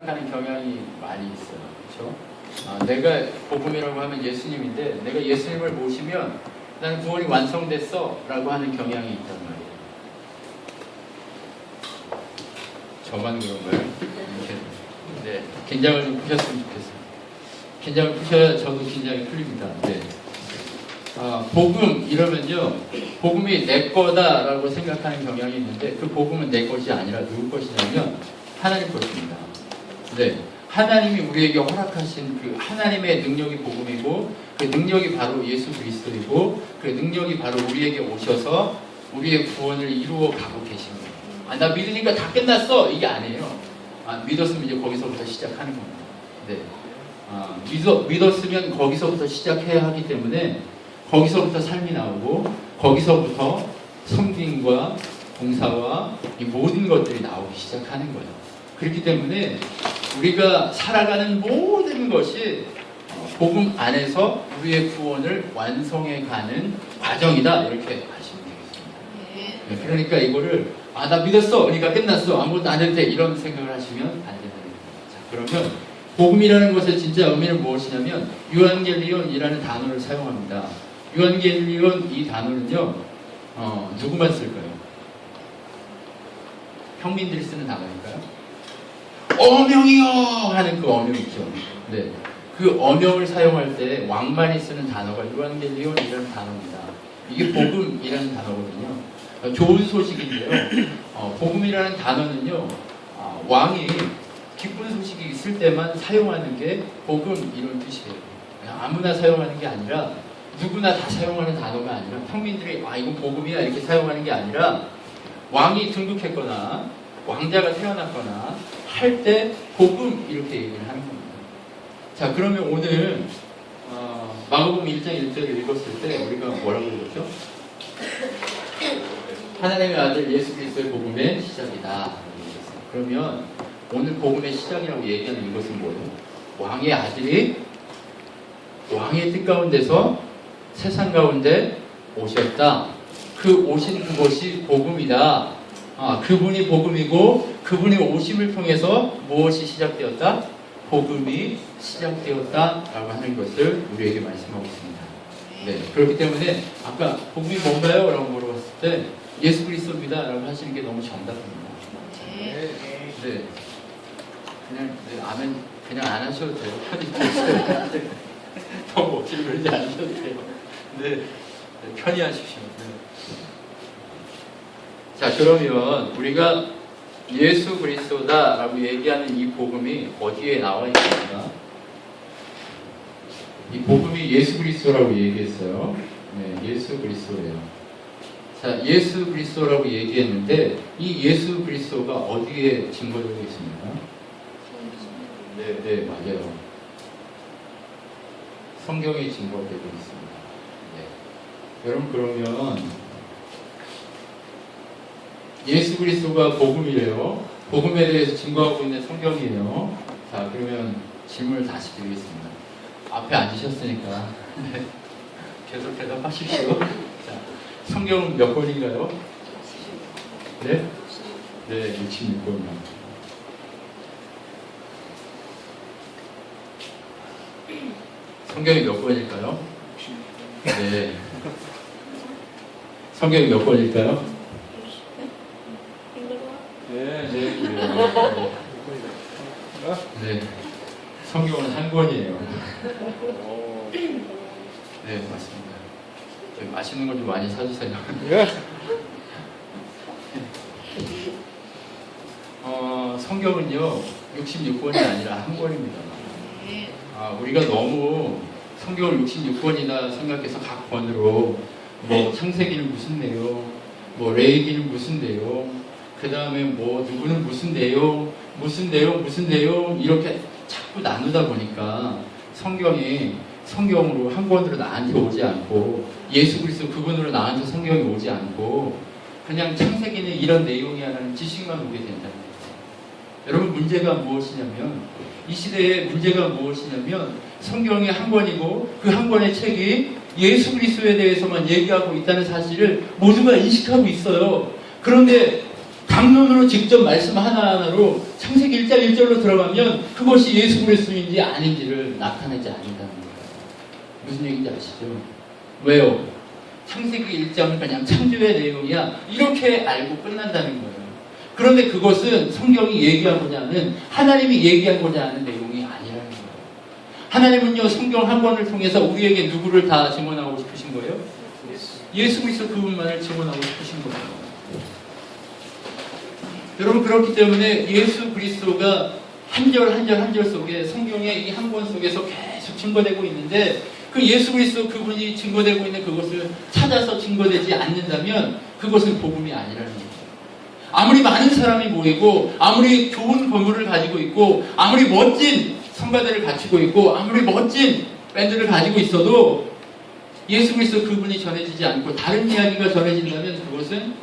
하는 경향이 많이 있어요. 그렇죠? 내가 복음이라고 하면 예수님인데 내가 예수님을 모시면 나는 구원이 완성됐어 라고 하는 경향이 있단 말이에요. 저만 그런가요? 네, 긴장을 좀 푸셨으면 좋겠어요. 긴장을 푸셔야 저도 긴장이 풀립니다. 네. 복음 이러면요, 복음이 내 거다라고 생각하는 경향이 있는데 그 복음은 내 것이 아니라 누구 것이냐면 하나님 것입니다. 네, 하나님이 우리에게 허락하신 그 하나님의 능력이 복음이고 그 능력이 바로 예수 그리스도이고 그 능력이 바로 우리에게 오셔서 우리의 구원을 이루어 가고 계신 거예요. 나 믿으니까 다 끝났어 이게 아니에요. 믿었으면 이제 거기서부터 시작하는 겁니다. 네, 믿었으면 거기서부터 시작해야 하기 때문에 거기서부터 삶이 나오고 거기서부터 섬김과 봉사와 이 모든 것들이 나오기 시작하는 거예요. 그렇기 때문에 우리가 살아가는 모든 것이 복음 안에서 우리의 구원을 완성해 가는 과정이다 이렇게 아시면 되겠습니다. 네, 그러니까 이거를 나 믿었어 그러니까 끝났어 아무것도 안 해도 돼 이런 생각을 하시면 안 된다는 겁니다. 자, 그러면 복음이라는 것의 진짜 의미는 무엇이냐면 유한겔리온이라는 단어를 사용합니다. 유한겔리온 이 단어는요 누구만 쓸까요? 평민들이 쓰는 단어일까요? 어명이요 하는 그 어명 있죠. 네, 그 어명을 사용할 때 왕만이 쓰는 단어가 유한겔리온이라는 단어입니다. 이게 복음이라는 단어거든요. 좋은 소식인데요. 복음이라는 단어는요 왕이 기쁜 소식이 있을 때만 사용하는 게 복음 이런 뜻이에요. 아무나 사용하는 게 아니라 누구나 다 사용하는 단어가 아니라 평민들이 이건 복음이야 이렇게 사용하는 게 아니라 왕이 등극했거나 왕자가 태어났거나 할 때 복음 이렇게 얘기를 하는 겁니다. 자, 그러면 오늘 마가복음 1장 1절을 읽었을 때 우리가 뭐라고 읽었죠? 하나님의 아들 예수 그리스도의 복음의 시작이다. 그러면 오늘 복음의 시작이라고 얘기하는 이것은 뭐예요? 왕의 아들이 왕의 뜻 가운데서 세상 가운데 오셨다. 그 오신 그것이 복음이다. 그분이 복음이고 그분의 오심을 통해서 무엇이 시작되었다? 복음이 시작되었다라고 하는 것을 우리에게 말씀하고 있습니다. 네, 그렇기 때문에 아까 복음이 뭔가요? 라고 물어봤을 때 예수 그리스도입니다 라고 하시는 게 너무 정답입니다. 네, 그냥 아멘 그냥 안 하셔도 돼요. 편히 들으세요. 너무 억지로 그러지 않으셔도 돼요. 네, 편히 하십시오. 네. 자, 그러면 우리가 예수 그리스도다라고 얘기하는 이 복음이 어디에 나와 있습니까? 이 복음이 예수 그리스도라고 얘기했어요. 네, 예수 그리스도예요. 자, 예수 그리스도라고 얘기했는데 이 예수 그리스도가 어디에 증거되고 있습니까? 네, 맞아요. 성경에 증거되고 있습니다. 네. 여러분 그러면 예수 그리스도가 복음이래요. 복음에 대해서 증거하고 있는 성경이에요. 자, 그러면 질문을 다시 드리겠습니다. 앞에 앉으셨으니까 네. 계속 대답하십시오. 자, 성경은 몇 권인가요? 네? 네, 66권이요. 성경이 몇 권일까요? 네. 성경이 몇 권일까요? 네, 성경은 한 권이에요. 네, 맞습니다. 맛있는 걸 좀 많이 사주세요. 성경은요 66권이 아니라 한 권입니다. 우리가 너무 성경을 66권이나 생각해서 각 권으로 뭐 창세기는 무슨 내용, 뭐 레위기는 무슨 내용, 그 다음에 뭐 누구는 무슨 내용 이렇게 자꾸 나누다 보니까 성경이 성경으로 한 권으로 나한테 오지 않고 예수 그리스도 그분으로 나한테 성경이 오지 않고 그냥 창세기는 이런 내용이야라는 지식만 오게 된다는 거예요. 여러분 문제가 무엇이냐면 이 시대의 문제가 무엇이냐면 성경이 한 권이고 그 한 권의 책이 예수 그리스도에 대해서만 얘기하고 있다는 사실을 모두가 인식하고 있어요. 그런데 당론으로 직접 말씀 하나하나로 창세기 1장 1절로 들어가면 그것이 예수 그리스도인지 아닌지를 나타내지 않는다는 거예요. 무슨 얘기인지 아시죠? 왜요? 창세기 1장은 그냥 창조의 내용이야 이렇게 알고 끝난다는 거예요. 그런데 그것은 성경이 얘기하고자 하는, 하나님이 얘기하고자 하는 내용이 아니라는 거예요. 하나님은요, 성경 한 권을 통해서 우리에게 누구를 다 증언하고 싶으신 거예요? 예수 그리스도 그분만을 증언하고 싶으신 거예요. 여러분, 그렇기 때문에 예수 그리스도가 한 절 한 절 한 절 속에, 성경의 이 한 권 속에서 계속 증거되고 있는데, 그 예수 그리스도 그분이 증거되고 있는 그것을 찾아서 증거되지 않는다면 그것은 복음이 아니라는 거예요. 아무리 많은 사람이 모이고, 아무리 좋은 건물을 가지고 있고, 아무리 멋진 성가대를 갖추고 있고, 아무리 멋진 밴드를 가지고 있어도 예수 그리스도 그분이 전해지지 않고 다른 이야기가 전해진다면 그것은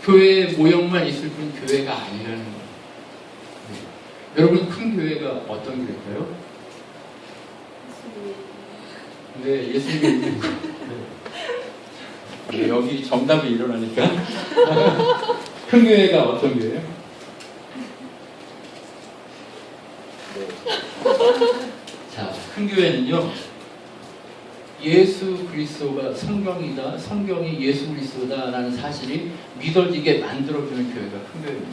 교회의 모형만 있을 뿐 교회가 아니라는 거예요. 네. 여러분, 큰 교회가 어떤 교회일까요? 네, 예수님이 네, 여기 정답이 일어나니까 큰 교회가 어떤 교회예요? 자, 큰 교회는요, 예수 그리스도가 성경이다, 성경이 예수 그리스도다라는 사실이 믿어지게 만들어주는 교회가 큰 교회입니다.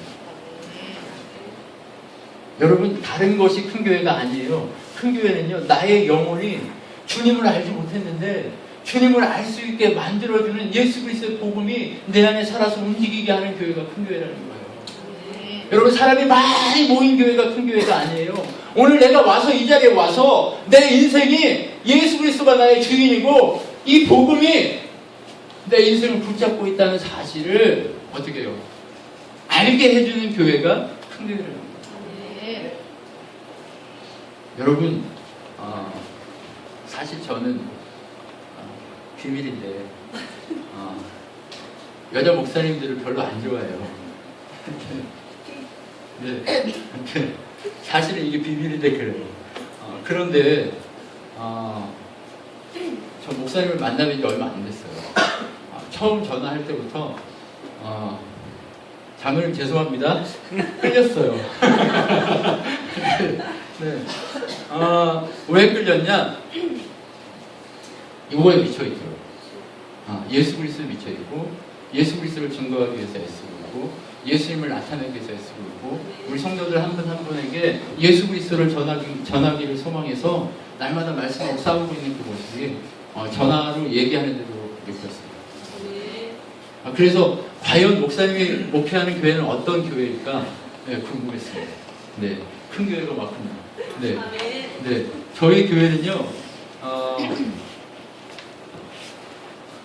여러분, 다른 것이 큰 교회가 아니에요. 큰 교회는요, 나의 영혼이 주님을 알지 못했는데 주님을 알 수 있게 만들어주는 예수 그리스도의 복음이 내 안에 살아서 움직이게 하는 교회가 큰 교회라는 거예요. 여러분, 사람이 많이 모인 교회가 큰 교회가 아니에요. 오늘 내가 와서 이 자리에 와서 내 인생이 예수 그리스도가 나의 주인이고 이 복음이 내 인생을 붙잡고 있다는 사실을 어떻게 해요? 알게 해주는 교회가 큰 교회라는 거예요. 여러분, 사실 저는 비밀인데 여자 목사님들을 별로 안 좋아해요. 네. 사실은 이게 비밀인데 그래요. 그런데 저 목사님을 만나뵌 지 얼마 안 됐어요. 처음 전화할 때부터 장로님 죄송합니다. 끌렸어요. 네. 왜 끌렸냐? 이거에 미쳐있죠. 예수 그리스도에 미쳐있고, 예수 그리스도를 증거하기 위해서 애쓰고 있고, 예수님을 나타내기 위해서 애쓰고 있고, 우리 성도들 한 분 한 분에게 예수 그리스도를 전하기를 소망해서 날마다 말씀하고 싸우고 있는 그 모습이 전화로 얘기하는데도 느꼈어요. 그래서 과연 목사님이 목회하는 교회는 어떤 교회일까? 네, 궁금했습니다. 네, 큰 교회가 맞군요. 네, 네, 저희 교회는요,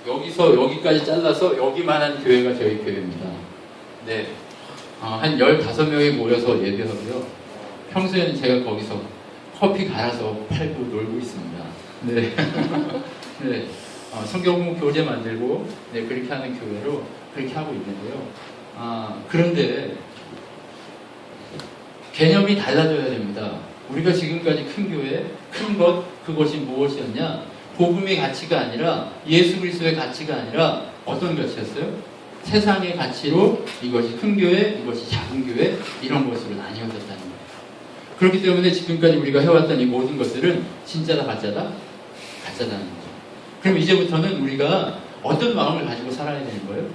여기서 여기까지 잘라서 여기만한 교회가 저희 교회입니다. 네, 한 15명이 모여서 예배하고요. 평소에는 제가 거기서 커피 갈아서 팔고 놀고 있습니다. 네, 네, 성경 교재 만들고 네, 그렇게 하는 교회로 그렇게 하고 있는데요. 그런데 개념이 달라져야 됩니다. 우리가 지금까지 큰 교회, 큰 것, 그것이 무엇이었냐? 복음의 가치가 아니라 예수 그리스도의 가치가 아니라 어떤 가치였어요? 세상의 가치로 이것이 큰 교회, 이것이 작은 교회 이런 것으로 나뉘어졌다는 거예요. 그렇기 때문에 지금까지 우리가 해왔던 이 모든 것들은 진짜다 가짜다? 가짜다는 거죠. 그럼 이제부터는 우리가 어떤 마음을 가지고 살아야 되는 거예요?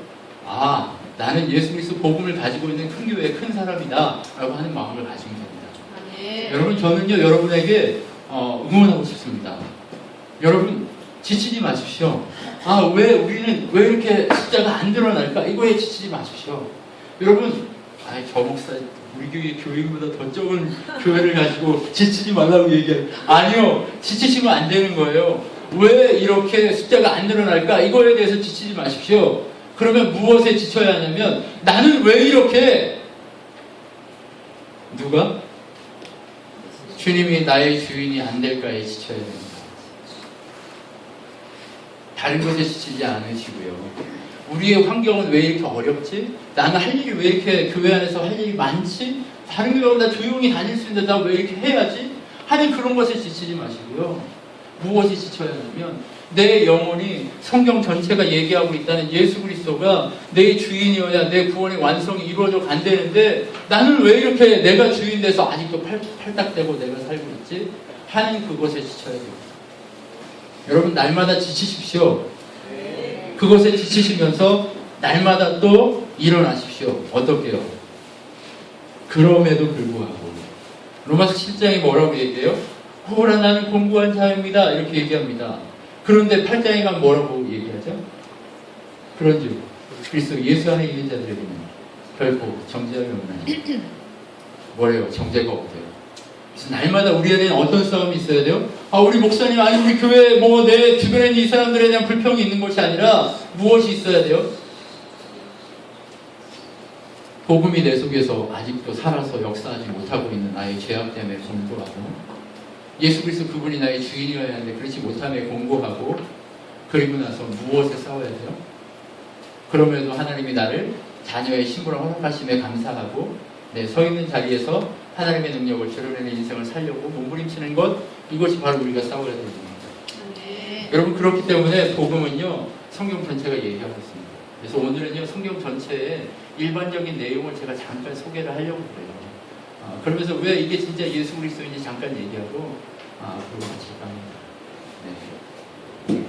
나는 예수 그리스도 복음을 가지고 있는 큰 교회의 큰 사람이다 라고 하는 마음을 가지면 됩니다. 여러분, 저는요 여러분에게 응원하고 싶습니다. 여러분, 지치지 마십시오. 왜 우리는 왜 이렇게 숫자가 안 드러날까? 이거에 지치지 마십시오. 여러분, 저 목사 우리 교회 교회보다 더 적은 교회를 가지고 지치지 말라고 얘기해요. 아니요, 지치시면 안 되는 거예요. 왜 이렇게 숫자가 안 늘어날까? 이거에 대해서 지치지 마십시오. 그러면 무엇에 지쳐야 하냐면, 나는 왜 이렇게, 누가? 주님이 나의 주인이 안 될까에 지쳐야 됩니다. 다른 것에 지치지 않으시고요. 우리의 환경은 왜 이렇게 어렵지? 나는 할 일이 왜 이렇게 교회 안에서 할 일이 많지? 다른 교회보다 조용히 다닐 수 있는데 나 왜 이렇게 해야지? 하는 그런 것에 지치지 마시고요. 무엇이 지쳐야 하냐면 내 영혼이 성경 전체가 얘기하고 있다는 예수 그리스도가 내 주인이어야 내 구원의 완성이 이루어져 간다는데 나는 왜 이렇게 내가 주인 돼서 아직도 팔딱대고 내가 살고 있지? 하는 그것에 지쳐야 돼요. 여러분 날마다 지치십시오. 그것에 지치시면서 날마다 또 일어나십시오. 어떻게요? 그럼에도 불구하고 로마서 7장이 뭐라고 얘기해요? 오라 나는 공고한 자입니다. 이렇게 얘기합니다. 그런데 8장에 가면 뭐라고 얘기하죠? 그런즉 그리스도 예수 안에 있는 자들에게는 결코 정죄함이 없나니 뭐래요? 정죄가 없대요. 그래서 날마다 우리 안에는 어떤 싸움이 있어야 돼요? 우리 목사님, 아니 우리 교회 뭐 내 주변에 있는 이 사람들에 대한 불평이 있는 것이 아니라 무엇이 있어야 돼요? 복음이 내 속에서 아직도 살아서 역사하지 못하고 있는 나의 죄악됨에 공고하고 예수 그리스도 그분이 나의 주인이어야 하는데 그렇지 못함에 공고하고 그리고 나서 무엇에 싸워야 돼요? 그럼에도 하나님이 나를 자녀의 신분을 허락하심에 감사하고 서 있는 자리에서 하나님의 능력을 드러내는 인생을 살려고 몸부림치는 것, 이것이 바로 우리가 싸워야 되는 겁니다. 여러분 그렇기 때문에 복음은요 성경 전체가 얘기하고 있습니다. 그래서 오늘은요 성경 전체의 일반적인 내용을 제가 잠깐 소개를 하려고 그래요. 그러면서 왜 이게 진짜 예수 그리스도인지 잠깐 얘기하고 그거 같이 합니다. 네.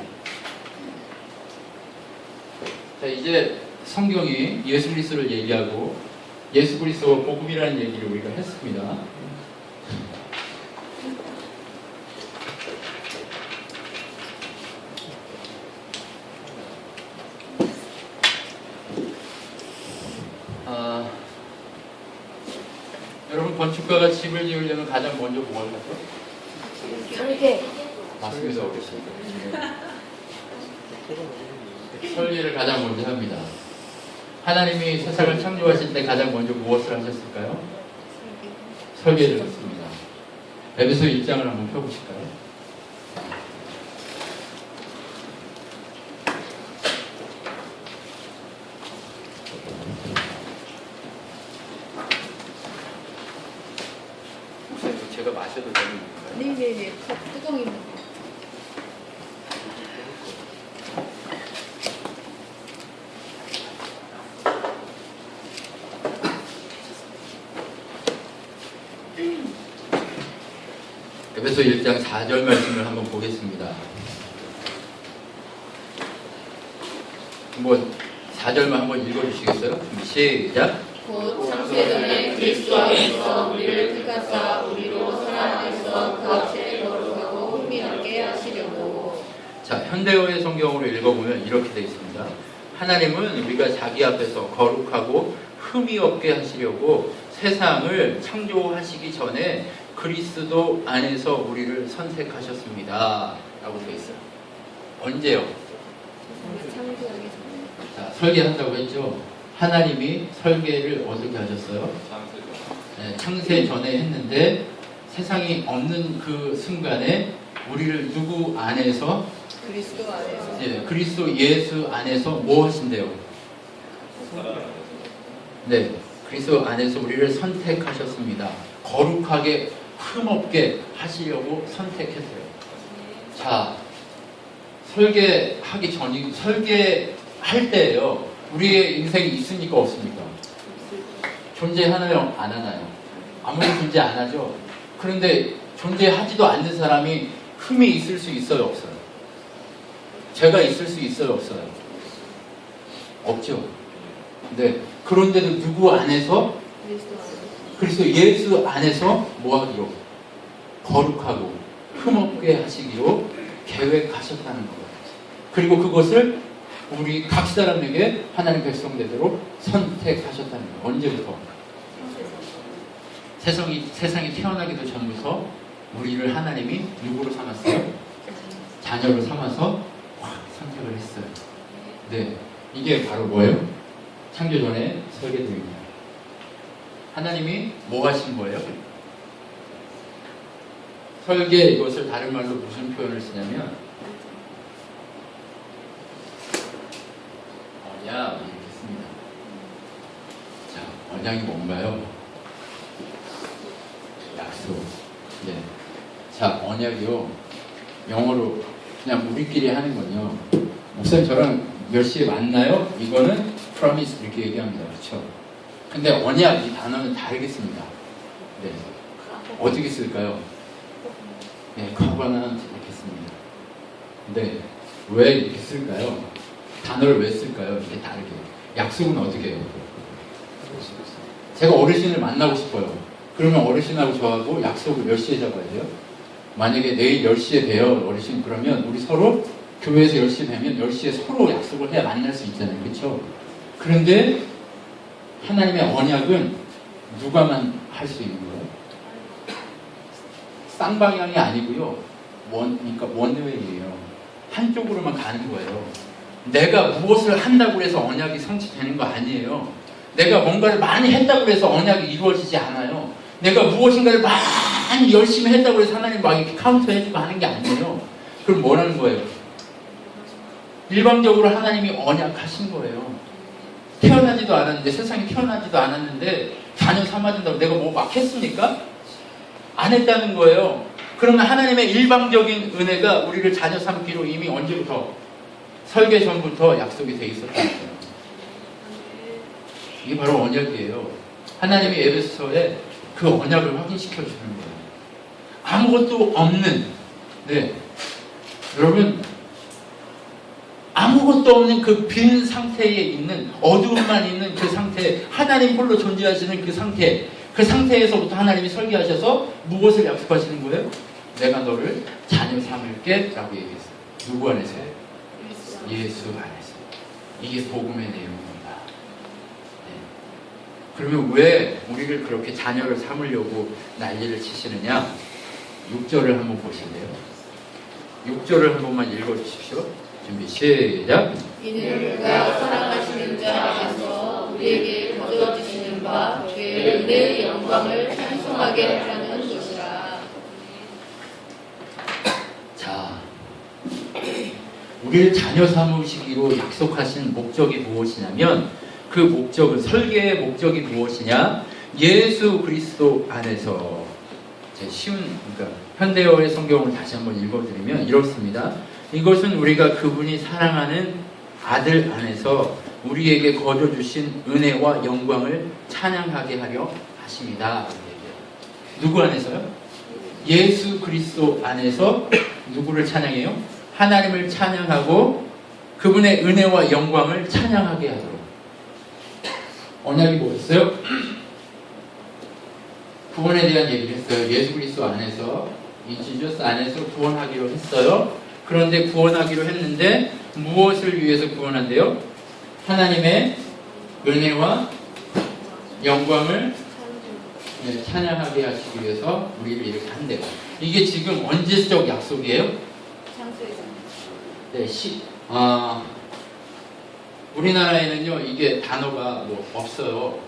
자 이제 성경이 예수 그리스도를 얘기하고 예수 그리스도가 복음이라는 얘기를 우리가 했습니다. 여러분 건축가가 집을 지으려면 가장 먼저 뭘 하죠? 설계. 맞습니다. 어렵습니다. 설계를 가장 먼저 합니다. 하나님이 세상을 창조하실 때 가장 먼저 무엇을 하셨을까요? 설계를 했습니다. 에베소 1장을 한번 펴보실까요? 제가 마셔도 되는 건가요? 네네네. 컵 뚜껑이. 에베소 1장 4절 말씀을 한번 보겠습니다. 한번 4절만 한번 읽어주시겠어요? 시작. 곧 창세전에 그리스도 안에서 우리를 택하사 우리로 살아내서 그 앞에 거룩하고 흥미롭게 하시려고. 자, 현대어의 성경으로 읽어보면 이렇게 되어 있습니다. 하나님은 우리가 자기 앞에서 거룩하고 흠이 없게 하시려고 세상을 창조하시기 전에 그리스도 안에서 우리를 선택하셨습니다. 라고 되어 있어요. 언제요? 창조하기 전에. 자, 설계한다고 했죠. 하나님이 설계를 어떻게 하셨어요? 네, 창세 전에 했는데 세상이 없는 그 순간에 우리를 누구 안에서? 그리스도 안에서. 네, 그리스도 예수 안에서 뭐 하신대요? 네, 그리스도 안에서 우리를 선택하셨습니다. 거룩하게 흠없게 하시려고 선택했어요. 자, 설계하기 전이 설계할 때예요. 우리의 인생이 있습니까 없습니까? 존재하나요? 안 하나요? 아무리 존재 안 하죠. 그런데 존재하지도 않는 사람이 흠이 있을 수 있어요 없어요? 죄가 있을 수 있어요 없어요? 없죠. 네. 그런데도 누구 안에서? 그리스도 안에서. 그리스도 예수 안에서 뭐 하기로? 거룩하고 흠없게 하시기로 계획하셨다는 거예요. 그리고 그것을 우리 각 사람에게 하나님 백성되도록 선택하셨다는 거예요. 언제부터? 세상이 태어나기도 전부터 우리를 하나님이 누구로 삼았어요? 자녀로 삼아서 선택을 했어요. 네, 이게 바로 뭐예요? 창조전의 설계도입니다. 하나님이 뭐 하신 거예요? 설계, 이것을 다른 말로 무슨 표현을 쓰냐면 언약, 이렇게 씁니다. 자, 언약이 뭔가요? 약속. 네. 자, 언약이요. 영어로 그냥 우리끼리 하는 건요. 목사님 저랑 몇 시에 만나요? 이거는 promise 이렇게 얘기합니다. 그렇죠? 근데 언약 이 단어는 다르겠습니다. 네. 어떻게 쓸까요? 네, covenant 이렇게 씁니다. 근데 왜 이렇게 쓸까요? 단어를 왜 쓸까요? 이렇게 다르게. 약속은 어떻게 해요? 제가 어르신을 만나고 싶어요. 그러면 어르신하고 저하고 약속을 몇 시에 잡아야 돼요? 만약에 내일 10시에 봬요, 어르신. 그러면 우리 서로 교회에서 10시에 뵈면 10시에 서로 약속을 해야 만날 수 있잖아요. 그렇죠? 그런데 하나님의 언약은 누가만 할 수 있는 거예요? 쌍방향이 아니고요. 그러니까 원웨이예요. 한쪽으로만 가는 거예요. 내가 무엇을 한다고 해서 언약이 성취되는 거 아니에요. 내가 뭔가를 많이 했다고 해서 언약이 이루어지지 않아요. 내가 무엇인가를 많이 열심히 했다고 해서 하나님 막 이렇게 카운터 해주고 하는 게 아니에요. 그럼 뭐라는 거예요? 일방적으로 하나님이 언약하신 거예요. 태어나지도 않았는데, 세상에 태어나지도 않았는데 자녀 삼아준다고 내가 뭐 막 했습니까? 안 했다는 거예요. 그러면 하나님의 일방적인 은혜가 우리를 자녀 삼기로 이미 언제부터? 설계 전부터 약속이 돼 있었다는 거예요. 이게 바로 언약이에요. 하나님이 에베소서에 그 언약을 확인시켜 주는 거예요. 아무것도 없는, 네, 여러분, 아무것도 없는 그 빈 상태에 있는, 어두움만 있는 그 상태, 하나님 홀로 존재하시는 그 상태에서부터 하나님이 설계하셔서 무엇을 약속하시는 거예요? 내가 너를 자녀 삼을게 라고 얘기했어요. 누구 안에서요? 예수 안에서. 이게 복음의 내용입니다. 네. 그러면 왜 우리를 그렇게 자녀를 삼으려고 난리를 치시느냐? 6절을 한번 보실래요? 6절을 한 번만 읽어주십시오. 준비 시작. 이는 그가 사랑하시는 자 안에서 우리에게 거두어주시는 바 그의 은혜의 영광을 찬송하게 하는 것이라. 자, 우리를 자녀 삼으시기로 약속하신 목적이 무엇이냐면, 그 목적은, 설계의 목적이 무엇이냐? 예수 그리스도 안에서. 제 쉬운, 그러니까 현대어의 성경을 다시 한번 읽어드리면 이렇습니다. 이것은 우리가 그분이 사랑하는 아들 안에서 우리에게 거둬주신 은혜와 영광을 찬양하게 하려 하십니다. 누구 안에서요? 예수 그리스도 안에서 누구를 찬양해요? 하나님을 찬양하고 그분의 은혜와 영광을 찬양하게 하도록. 언약이 뭐였어요? 구원에 대한 얘기를 했어요. 예수 그리스도 안에서, 이 지저스 안에서 구원하기로 했어요. 그런데 구원하기로 했는데 무엇을 위해서 구원한대요? 하나님의 은혜와 영광을 찬양하게 하시기 위해서 우리를 이렇게 한대요. 이게 지금 언제적 약속이에요? 네, 우리나라에는요 이게 단어가 뭐 없어요.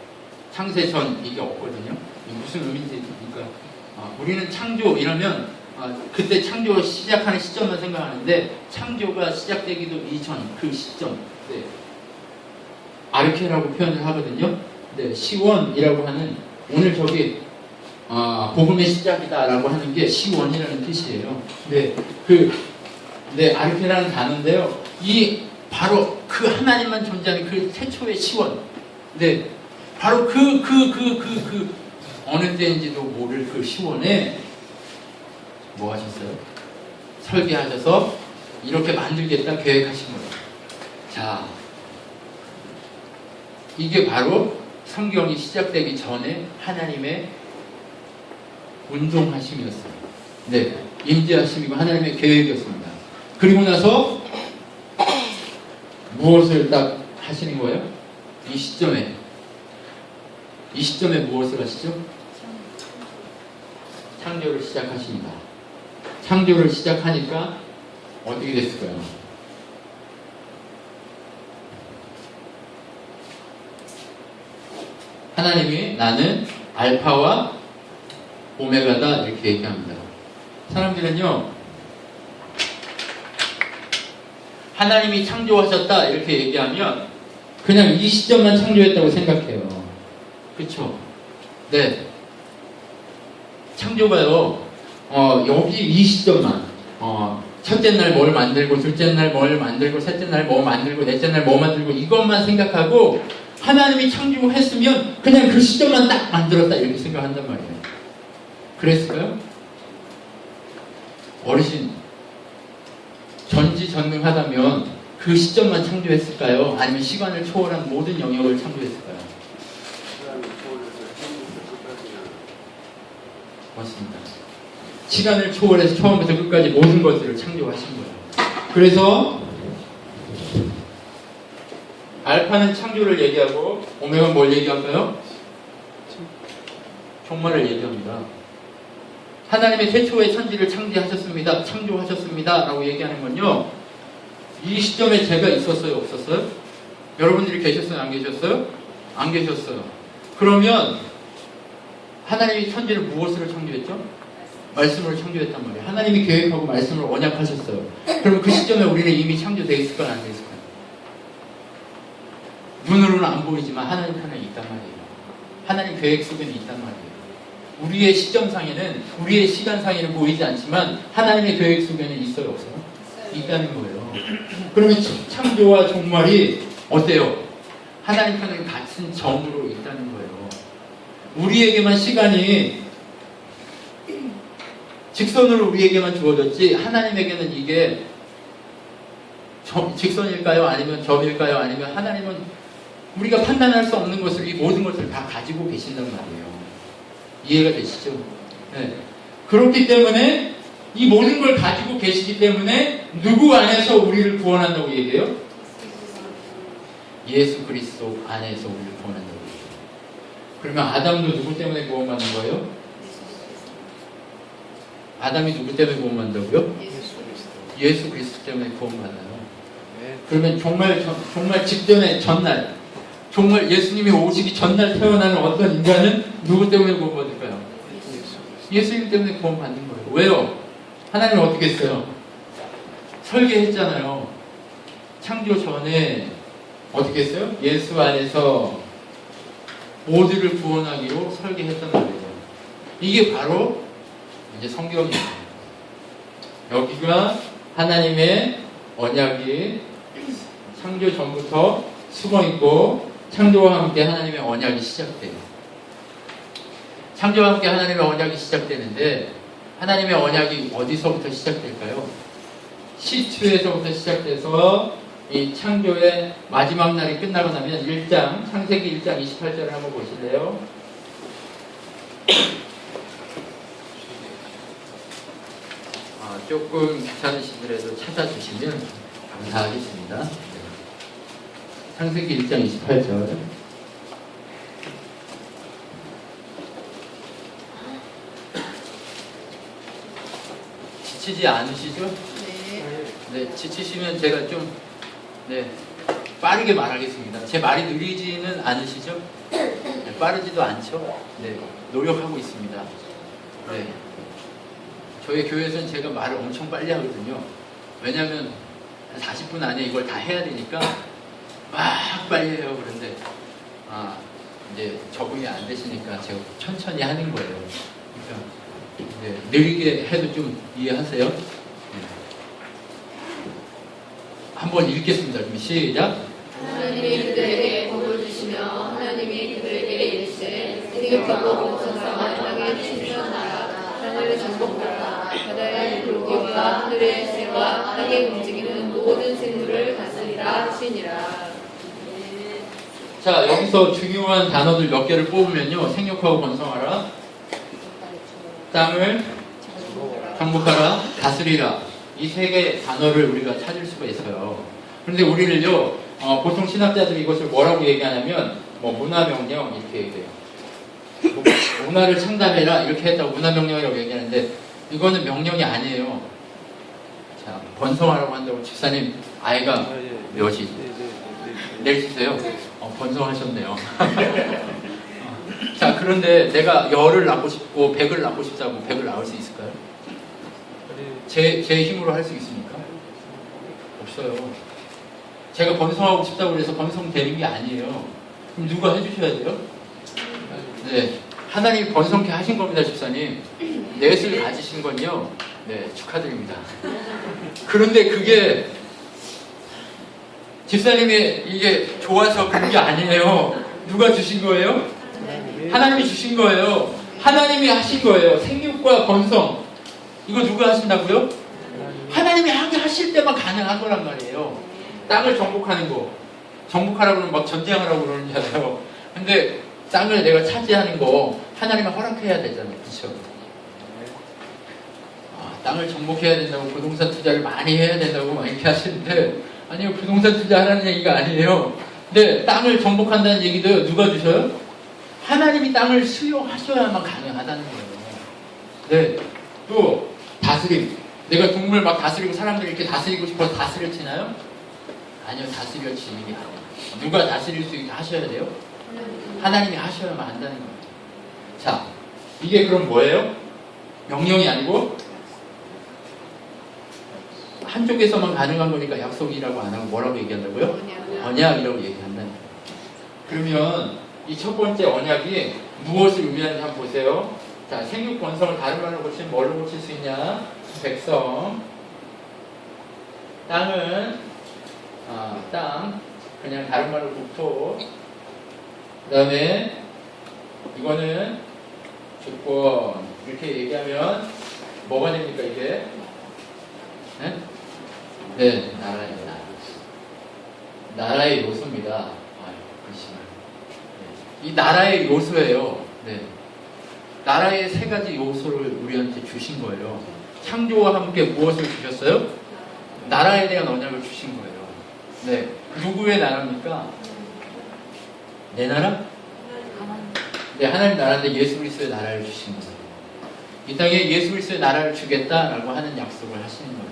창세 전 이게 없거든요. 무슨 의미인지. 그러니까 우리는 창조 이러면 그때 창조가 시작하는 시점만 생각하는데, 창조가 시작되기도 이전 그 시점, 네, 아르케라고 표현을 하거든요. 네, 시원이라고 하는, 오늘 저기 복음의 시작이다라고 하는 게 시원이라는 뜻이에요. 네, 아르케라는 단어인데요. 이 바로 그 하나님만 존재하는 그 태초의 시원. 네, 바로 어느 때인지도 모를 그 시원에 뭐 하셨어요? 설계하셔서 이렇게 만들겠다 계획하신 거예요. 자, 이게 바로 성경이 시작되기 전에 하나님의 운동하심이었어요. 네, 임재하심이고 하나님의 계획이었습니다. 그리고 나서 무엇을 딱 하시는 거예요? 이 시점에 무엇을 하시죠? 창조를 시작하십니다. 창조를 시작하니까 어떻게 됐을까요? 하나님이 나는 알파와 오메가다 이렇게 얘기합니다. 사람들은요, 하나님이 창조하셨다 이렇게 얘기하면 그냥 이 시점만 창조했다고 생각해요. 그렇죠? 네. 창조가요, 여기 이 시점만, 첫째 날 뭘 만들고, 둘째 날 뭘 만들고, 셋째 날 뭐 만들고, 넷째 날 뭐 만들고, 이것만 생각하고 하나님이 창조했으면 그냥 그 시점만 딱 만들었다 이렇게 생각한단 말이에요. 그랬을까요? 어르신, 전지전능하다면 그 시점만 창조했을까요? 아니면 시간을 초월한 모든 영역을 창조했을까요? 맞습니다. 시간을 초월해서 처음부터 끝까지 모든 것들을 창조하신 거예요. 그래서 알파는 창조를 얘기하고 오메가는 뭘 얘기할까요? 종말을 얘기합니다. 하나님의 최초의 천지를 창조하셨습니다 라고 얘기하는 건요, 이 시점에 제가 있었어요, 없었어요? 여러분들이 계셨어요, 안 계셨어요? 안 계셨어요. 그러면 하나님이 천지를 무엇으로 창조했죠? 말씀으로 창조했단 말이에요. 하나님이 계획하고 말씀을 언약하셨어요. 그럼 그 시점에 우리는 이미 창조되어 있을까요, 안 되어 있을까요? 눈으로는 안 보이지만 하나님 편에 있단 말이에요. 하나님 계획 속에는 있단 말이에요. 우리의 시점상에는, 우리의 시간상에는 보이지 않지만 하나님의 계획 속에는 있어요, 없어요? 있다는 거예요. 그러면 창조와 종말이 어때요? 하나님 편에 같은 점으로 있다는 거예요. 우리에게만 시간이 직선으로 우리에게만 주어졌지 하나님에게는 이게 직선일까요? 아니면 점일까요? 아니면 하나님은 우리가 판단할 수 없는 것을, 이 모든 것을 다 가지고 계신단 말이에요. 이해가 되시죠? 네. 그렇기 때문에 이 모든 걸 가지고 계시기 때문에 누구 안에서 우리를 구원한다고 얘기해요? 예수 그리스도 안에서 우리를 구원한다고 얘기해요. 그러면 아담도 누구 때문에 구원받는 거예요? 아담이 누구 때문에 구원받는다고요? 예수 그리스도 때문에 구원받아요. 그러면 정말 직전에 전날, 정말 예수님이 오시기 전날 태어나는 어떤 인간은 누구 때문에 구원받을까요? 예수님 때문에 구원받는 거예요. 왜요? 하나님은 어떻게 했어요? 설계했잖아요. 창조 전에 어떻게 했어요? 예수 안에서 모두를 구원하기로 설계했단 말이에요. 이게 바로 이제 성경이에요. 여기가 하나님의 언약이 창조 전부터 숨어있고 창조와 함께 하나님의 언약이 시작돼요. 창조와 함께 하나님의 언약이 시작되는데 하나님의 언약이 어디서부터 시작될까요? 시초에서부터 시작돼서 이 창조의 마지막 날이 끝나고 나면 1장, 창세기 1장 28절을 한번 보실래요? 조금 귀찮으시더라도 찾아주시면 감사하겠습니다. 창세기 1장 28절. 지치지 않으시죠? 네, 지치시면 제가 좀 빠르게 말하겠습니다. 제 말이 느리지는 않으시죠? 네, 빠르지도 않죠? 네, 노력하고 있습니다. 네. 저희 교회에서는 제가 말을 엄청 빨리 하거든요. 왜냐하면 한 40분 안에 이걸 다 해야 되니까 막 빨리 해요. 그런데 이제 적응이 안 되시니까 제가 천천히 하는 거예요. 그러니까 느리게 해도 좀 이해하세요. 네. 한번 읽겠습니다. 좀 시작. 하나님이 그들에게 복을 주시며 하나님이 그들에게 이르시되 생육하고 번성하여 땅에 충만하라. 땅을 정복하라. 바다의 물고기와 하늘의 새와 땅에 움직이는 모든 생물을 다스리라 하시니라. 자, 여기서 중요한 단어들 몇 개를 뽑으면요. 생육하고 번성하라, 땅을 정복하라, 다스리라. 이 세 개의 단어를 우리가 찾을 수가 있어요. 그런데 우리를요, 보통 신학자들이 이것을 뭐라고 얘기하냐면, 문화명령 이렇게 얘기해요. 문화를 창달해라 이렇게 했다고 문화명령이라고 얘기하는데, 이거는 명령이 아니에요. 자, 번성하라고 한다고 집사님 아이가 몇이? 내주세요. 번성하셨네요. 자, 그런데 내가 열을 낳고 싶고 100을 낳고 싶다고 100을 낳을 수 있을까요? 제 힘으로 할 수 있습니까? 없어요. 제가 번성하고 싶다고 해서 번성되는 게 아니에요. 그럼 누가 해주셔야 돼요? 네, 하나님이 번성케 하신 겁니다, 집사님. 넷을 가지신 건요, 네, 축하드립니다. 그런데 그게 집사님이 이게 좋아서 그런 게 아니에요. 누가 주신 거예요? 하나님이 주신 거예요. 하나님이 하신 거예요. 생육과 번성. 이거 누가 하신다고요? 하나님이 하실 때만 가능한 거란 말이에요. 땅을 정복하는 거. 정복하라고 그러면 막 전쟁하라고 그러잖아요. 근데 땅을 내가 차지하는 거 하나님이 허락해야 되잖아요. 그렇죠? 땅을 정복해야 된다고 부동산 투자를 많이 해야 된다고 막 이렇게 하시는데 아니요, 부동산 투자하라는 얘기가 아니에요. 근데 땅을 정복한다는 얘기도 누가 주셔요? 하나님이 땅을 수용하셔야만 가능하다는 거예요. 네. 또 다스림. 내가 동물 막 다스리고 사람들 이렇게 다스리고 싶어서 다스려지나요? 아니요, 다스려지는 게 아니에요. 누가 다스릴 수 있게 하셔야 돼요? 하나님이 하셔야만 한다는 거예요. 자, 이게 그럼 뭐예요? 명령이 아니고 한쪽에서만 가능한 거니까 약속이라고 안 하고 뭐라고 얘기한다고요? 언약이라고 얘기한다는 거예요. 그러면 이 첫 번째 언약이 무엇을 의미하는지 한번 보세요. 자, 생육 번성을 다른 말로 고치면 뭘로 고칠 수 있냐? 백성. 땅은 땅. 그냥 다른 말로 국토. 그 다음에 이거는 주권. 이렇게 얘기하면 뭐가 됩니까 이게? 네? 네, 나라예요. 나라의 요소입니다. 아유, 그렇지만 네. 이 나라의 요소예요. 네. 나라의 세 가지 요소를 우리한테 주신 거예요. 창조와 함께 무엇을 주셨어요? 나라에 대한 언약을 주신 거예요. 네. 누구의 나라입니까? 내 나라? 네, 하나님 나라인데 예수 그리스도의 나라를 주신 거예요. 이 땅에 예수 그리스도의 나라를 주겠다라고 하는 약속을 하시는 거예요.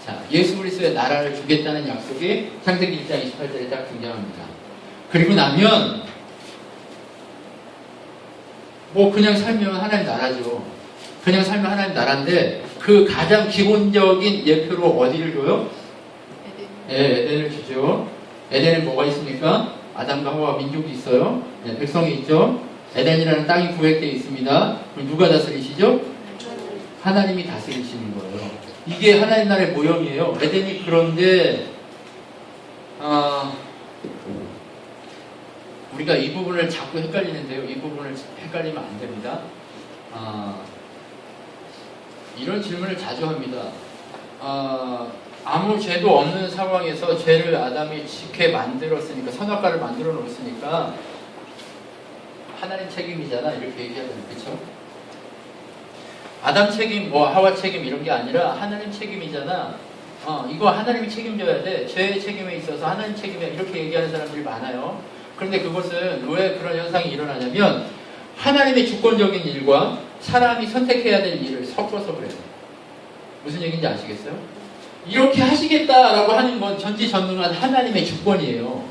자, 예수 그리스도의 나라를 주겠다는 약속이 창세기 1장 28절에 딱 등장합니다. 그리고 나면 뭐 그냥 살면 하나님 나라죠. 그냥 살면 하나님 나라인데 그 가장 기본적인 예표로 어디를 줘요? 네, 에덴을 주죠. 에덴에 뭐가 있습니까? 아담과 하와 민족이 있어요. 네, 백성이 있죠. 에덴이라는 땅이 구획되어 있습니다. 그럼 누가 다스리시죠? 하나님이 다스리시는 거예요. 이게 하나님 나라의 모형이에요. 에덴이 그런데 우리가 이 부분을 자꾸 헷갈리는데요. 이 부분을 헷갈리면 안 됩니다. 이런 질문을 자주 합니다. 아무 죄도 없는 상황에서 죄를 아담이 짓게 만들었으니까, 선악과를 만들어 놓았으니까 하나님 책임이잖아, 이렇게 얘기하잖아요. 그렇죠? 아담 책임, 뭐 하와 책임 이런 게 아니라 하나님 책임이잖아. 이거 하나님이 책임져야 돼. 죄의 책임에 있어서 하나님 책임이야. 이렇게 얘기하는 사람들이 많아요. 그런데 그것은 왜 그런 현상이 일어나냐면 하나님의 주권적인 일과 사람이 선택해야 될 일을 섞어서 그래요. 무슨 얘기인지 아시겠어요? 이렇게 하시겠다라고 하는 건 전지전능한 하나님의 주권이에요.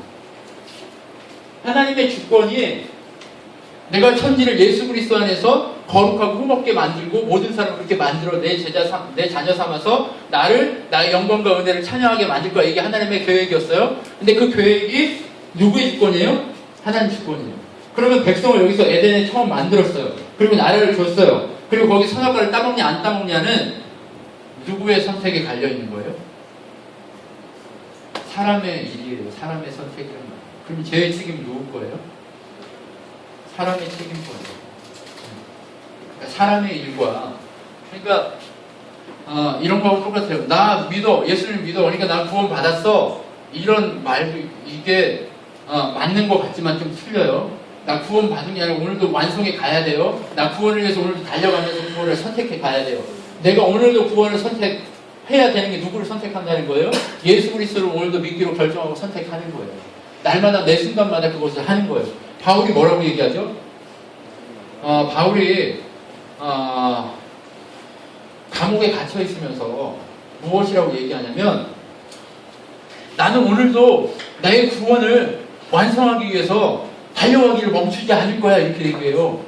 하나님의 주권이 내가 천지를 예수 그리스도 안에서 거룩하고 흠없게 만들고 모든 사람을 그렇게 만들어 내 자녀 삼아서 나의 영광과 은혜를 찬양하게 만들 거야. 이게 하나님의 계획이었어요. 근데 그 계획이 누구의 주권이에요? 하나님 주권이에요. 그러면 백성을 여기서 에덴에 처음 만들었어요. 그리고 나라를 줬어요. 그리고 거기 선악과를 따먹냐 안 따먹냐는 누구의 선택에 갈려 있는 거예요? 사람의 일이에요. 사람의 선택이란 말이에요. 그럼 죄의 책임은 누구 거예요? 사람의 책임 거예요. 그러니까 사람의 일과, 그러니까 이런 거하고 똑같아요. 나 믿어, 예수를 믿어, 그러니까 나 구원 받았어. 이런 말도 이게 맞는 것 같지만 좀 틀려요. 나 구원 받은 게 아니라 오늘도 완성해 가야 돼요. 나 구원을 위해서 오늘도 달려가면서 구원을 선택해 가야 돼요. 내가 오늘도 구원을 선택해야 되는 게 누구를 선택한다는 거예요? 예수 그리스도를 오늘도 믿기로 결정하고 선택하는 거예요. 날마다 매 순간마다 그것을 하는 거예요. 바울이 뭐라고 얘기하죠? 바울이 감옥에 갇혀 있으면서 무엇이라고 얘기하냐면 나는 오늘도 나의 구원을 완성하기 위해서 달려가기를 멈추지 않을 거야, 이렇게 얘기해요.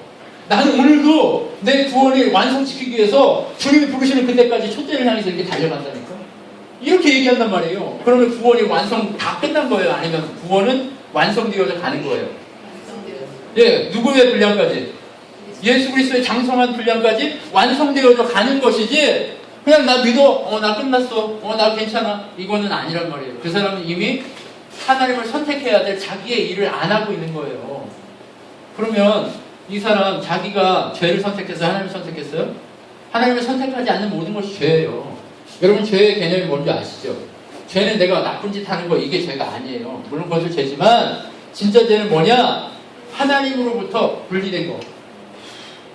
나는 오늘도 내 구원을 완성시키기 위해서 주님이 부르시는 그때까지 첫째를 향해서 이렇게 달려간다니까. 이렇게 얘기한단 말이에요. 그러면 구원이 완성 다 끝난 거예요? 아니면 구원은 완성되어져 가는 거예요? 예, 누구의 분량까지? 예수 그리스도의 장성한 분량까지 완성되어져 가는 것이지 그냥 나 믿어. 나 끝났어. 나 괜찮아. 이거는 아니란 말이에요. 그 사람은 이미 하나님을 선택해야 될 자기의 일을 안 하고 있는 거예요. 그러면 이 사람 자기가 죄를 선택해서 하나님을 선택했어요? 하나님을 선택하지 않는 모든 것이 죄예요. 여러분 죄의 개념이 뭔지 아시죠? 죄는 내가 나쁜 짓 하는 거 이게 죄가 아니에요. 물론 그것도 죄지만 진짜 죄는 뭐냐? 하나님으로부터 분리된 거.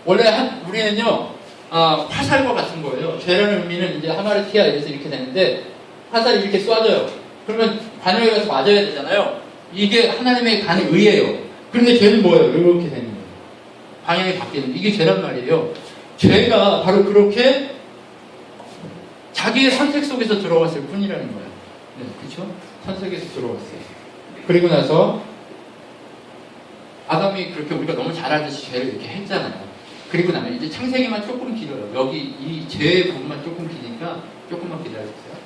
원래 우리는요 화살과 같은 거예요. 죄라는 의미는 이제 하마르티아 이래서 이렇게 되는데 화살이 이렇게 쏴져요. 그러면 반영에 가서 맞아야 되잖아요. 이게 하나님의 가는 의예요. 그런데 죄는 뭐예요? 이렇게 되는 거예요. 방향이 바뀌는 이게 죄란 말이에요. 죄가 바로 그렇게 자기의 선택 속에서 들어왔을 뿐이라는 거예요. 네, 그렇죠? 선택에서 들어왔어요. 그리고 나서 아담이 그렇게 우리가 너무 잘 알듯이 죄를 이렇게 했잖아요. 그리고 나면 이제 창세기만 조금 길어요. 여기 이 죄의 부분만 조금 기니까 조금만 기다려주세요.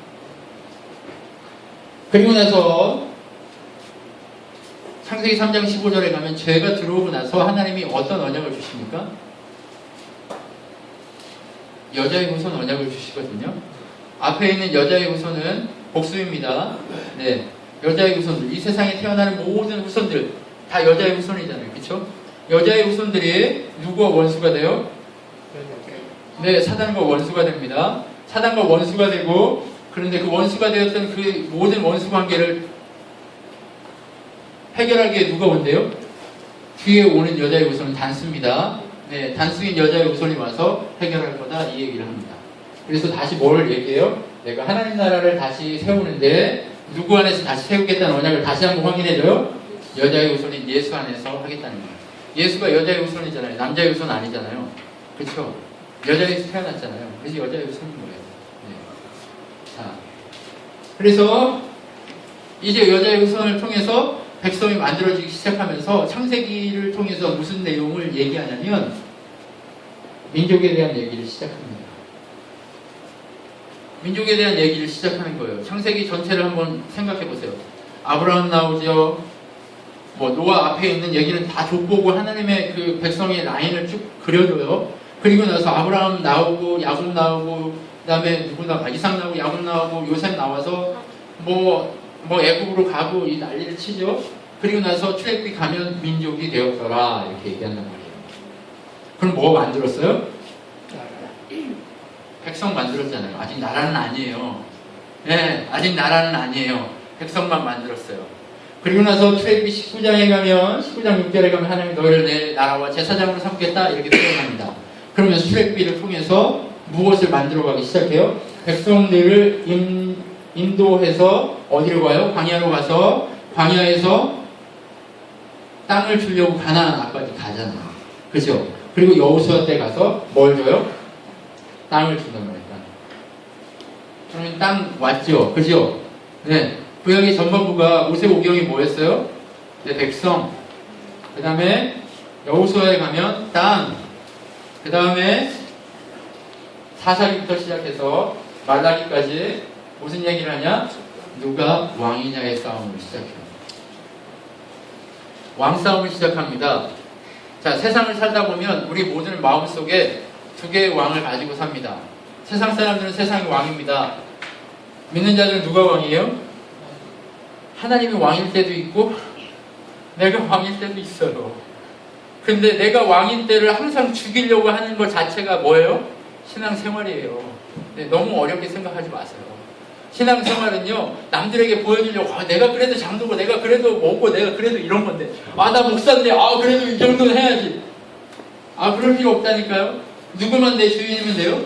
그리고 나서 창세기 3장 15절에 가면 죄가 들어오고 나서 하나님이 어떤 언약을 주십니까? 여자의 후손 언약을 주시거든요. 앞에 있는 여자의 후손은 복수입니다. 네, 여자의 후손들, 이 세상에 태어나는 모든 후손들 다 여자의 후손이잖아요. 그렇죠? 여자의 후손들이 누구와 원수가 돼요? 네, 사단과 원수가 됩니다. 사단과 원수가 되고, 그런데 그 원수가 되었던 그 모든 원수 관계를 해결하기에 누가 온대요? 뒤에 오는 여자의 후손은 단수입니다. 네, 단수인 여자의 후손이 와서 해결할 거다 이 얘기를 합니다. 그래서 다시 뭘 얘기해요? 내가 하나님 나라를 다시 세우는데 누구 안에서 다시 세우겠다는 언약을 다시 한번 확인해줘요? 여자의 후손인 예수 안에서 하겠다는 거예요. 예수가 여자의 후손이잖아요. 남자의 후손 아니잖아요. 그렇죠? 여자에서 태어났잖아요. 그래서 여자의 후손인 거예요. 네. 자, 그래서 이제 여자의 후손을 통해서 백성이 만들어지기 시작하면서 창세기를 통해서 무슨 내용을 얘기하냐면 민족에 대한 얘기를 시작합니다. 민족에 대한 얘기를 시작하는 거예요. 창세기 전체를 한번 생각해 보세요. 아브라함 나오죠. 뭐 노아 앞에 있는 얘기는 다 족보고 하나님의 그 백성의 라인을 쭉 그려줘요. 그리고 나서 아브라함 나오고 야곱 나오고 그다음에 누구 나오고 이삭 나오고 야곱 나오고 요셉 나와서 뭐 애굽으로 가고 이 난리를 치죠. 그리고 나서 출애굽이 가면 민족이 되었더라 이렇게 얘기한단 말이에요. 그럼 뭐 만들었어요? 백성 만들었잖아요. 아직 나라는 아니에요. 네, 아직 나라는 아니에요. 백성만 만들었어요. 그리고 나서 출애굽기 19장에 가면 19장 6절에 가면 하나님이 너희를 내 나라와 제사장으로 삼겠다 이렇게 표현합니다. 그러면서 출애굽기를 통해서 무엇을 만들어가기 시작해요? 백성들을 인도해서 어디로 가요? 광야로 가서 광야에서 땅을 주려고 가나안 앞까지 가잖아요. 그죠? 그리고 여호수아 때 가서 뭘 줘요? 땅을 준단 말이에요. 그러면 땅 왔죠? 그죠? 네. 구약의 전반부가 모세오경이 뭐였어요? 네, 백성. 그 다음에 여호수아에 가면 땅. 그 다음에 사사기부터 시작해서 말라기까지 무슨 얘기를 하냐? 누가 왕이냐의 싸움을 시작해요. 왕싸움을 시작합니다. 자, 세상을 살다 보면 우리 모두는 마음속에 두 개의 왕을 가지고 삽니다. 세상 사람들은 세상이 왕입니다. 믿는 자들은 누가 왕이에요? 하나님이 왕일 때도 있고 내가 왕일 때도 있어요. 근데 내가 왕일 때를 항상 죽이려고 하는 것 자체가 뭐예요? 신앙생활이에요. 네, 너무 어렵게 생각하지 마세요. 신앙생활은요, 남들에게 보여주려고, 내가 그래도 장도고, 내가 그래도 먹고, 내가 그래도 이런 건데, 나 목사인데, 그래도 이 정도는 해야지. 그럴 필요 없다니까요? 누구만 내 주인이면 돼요?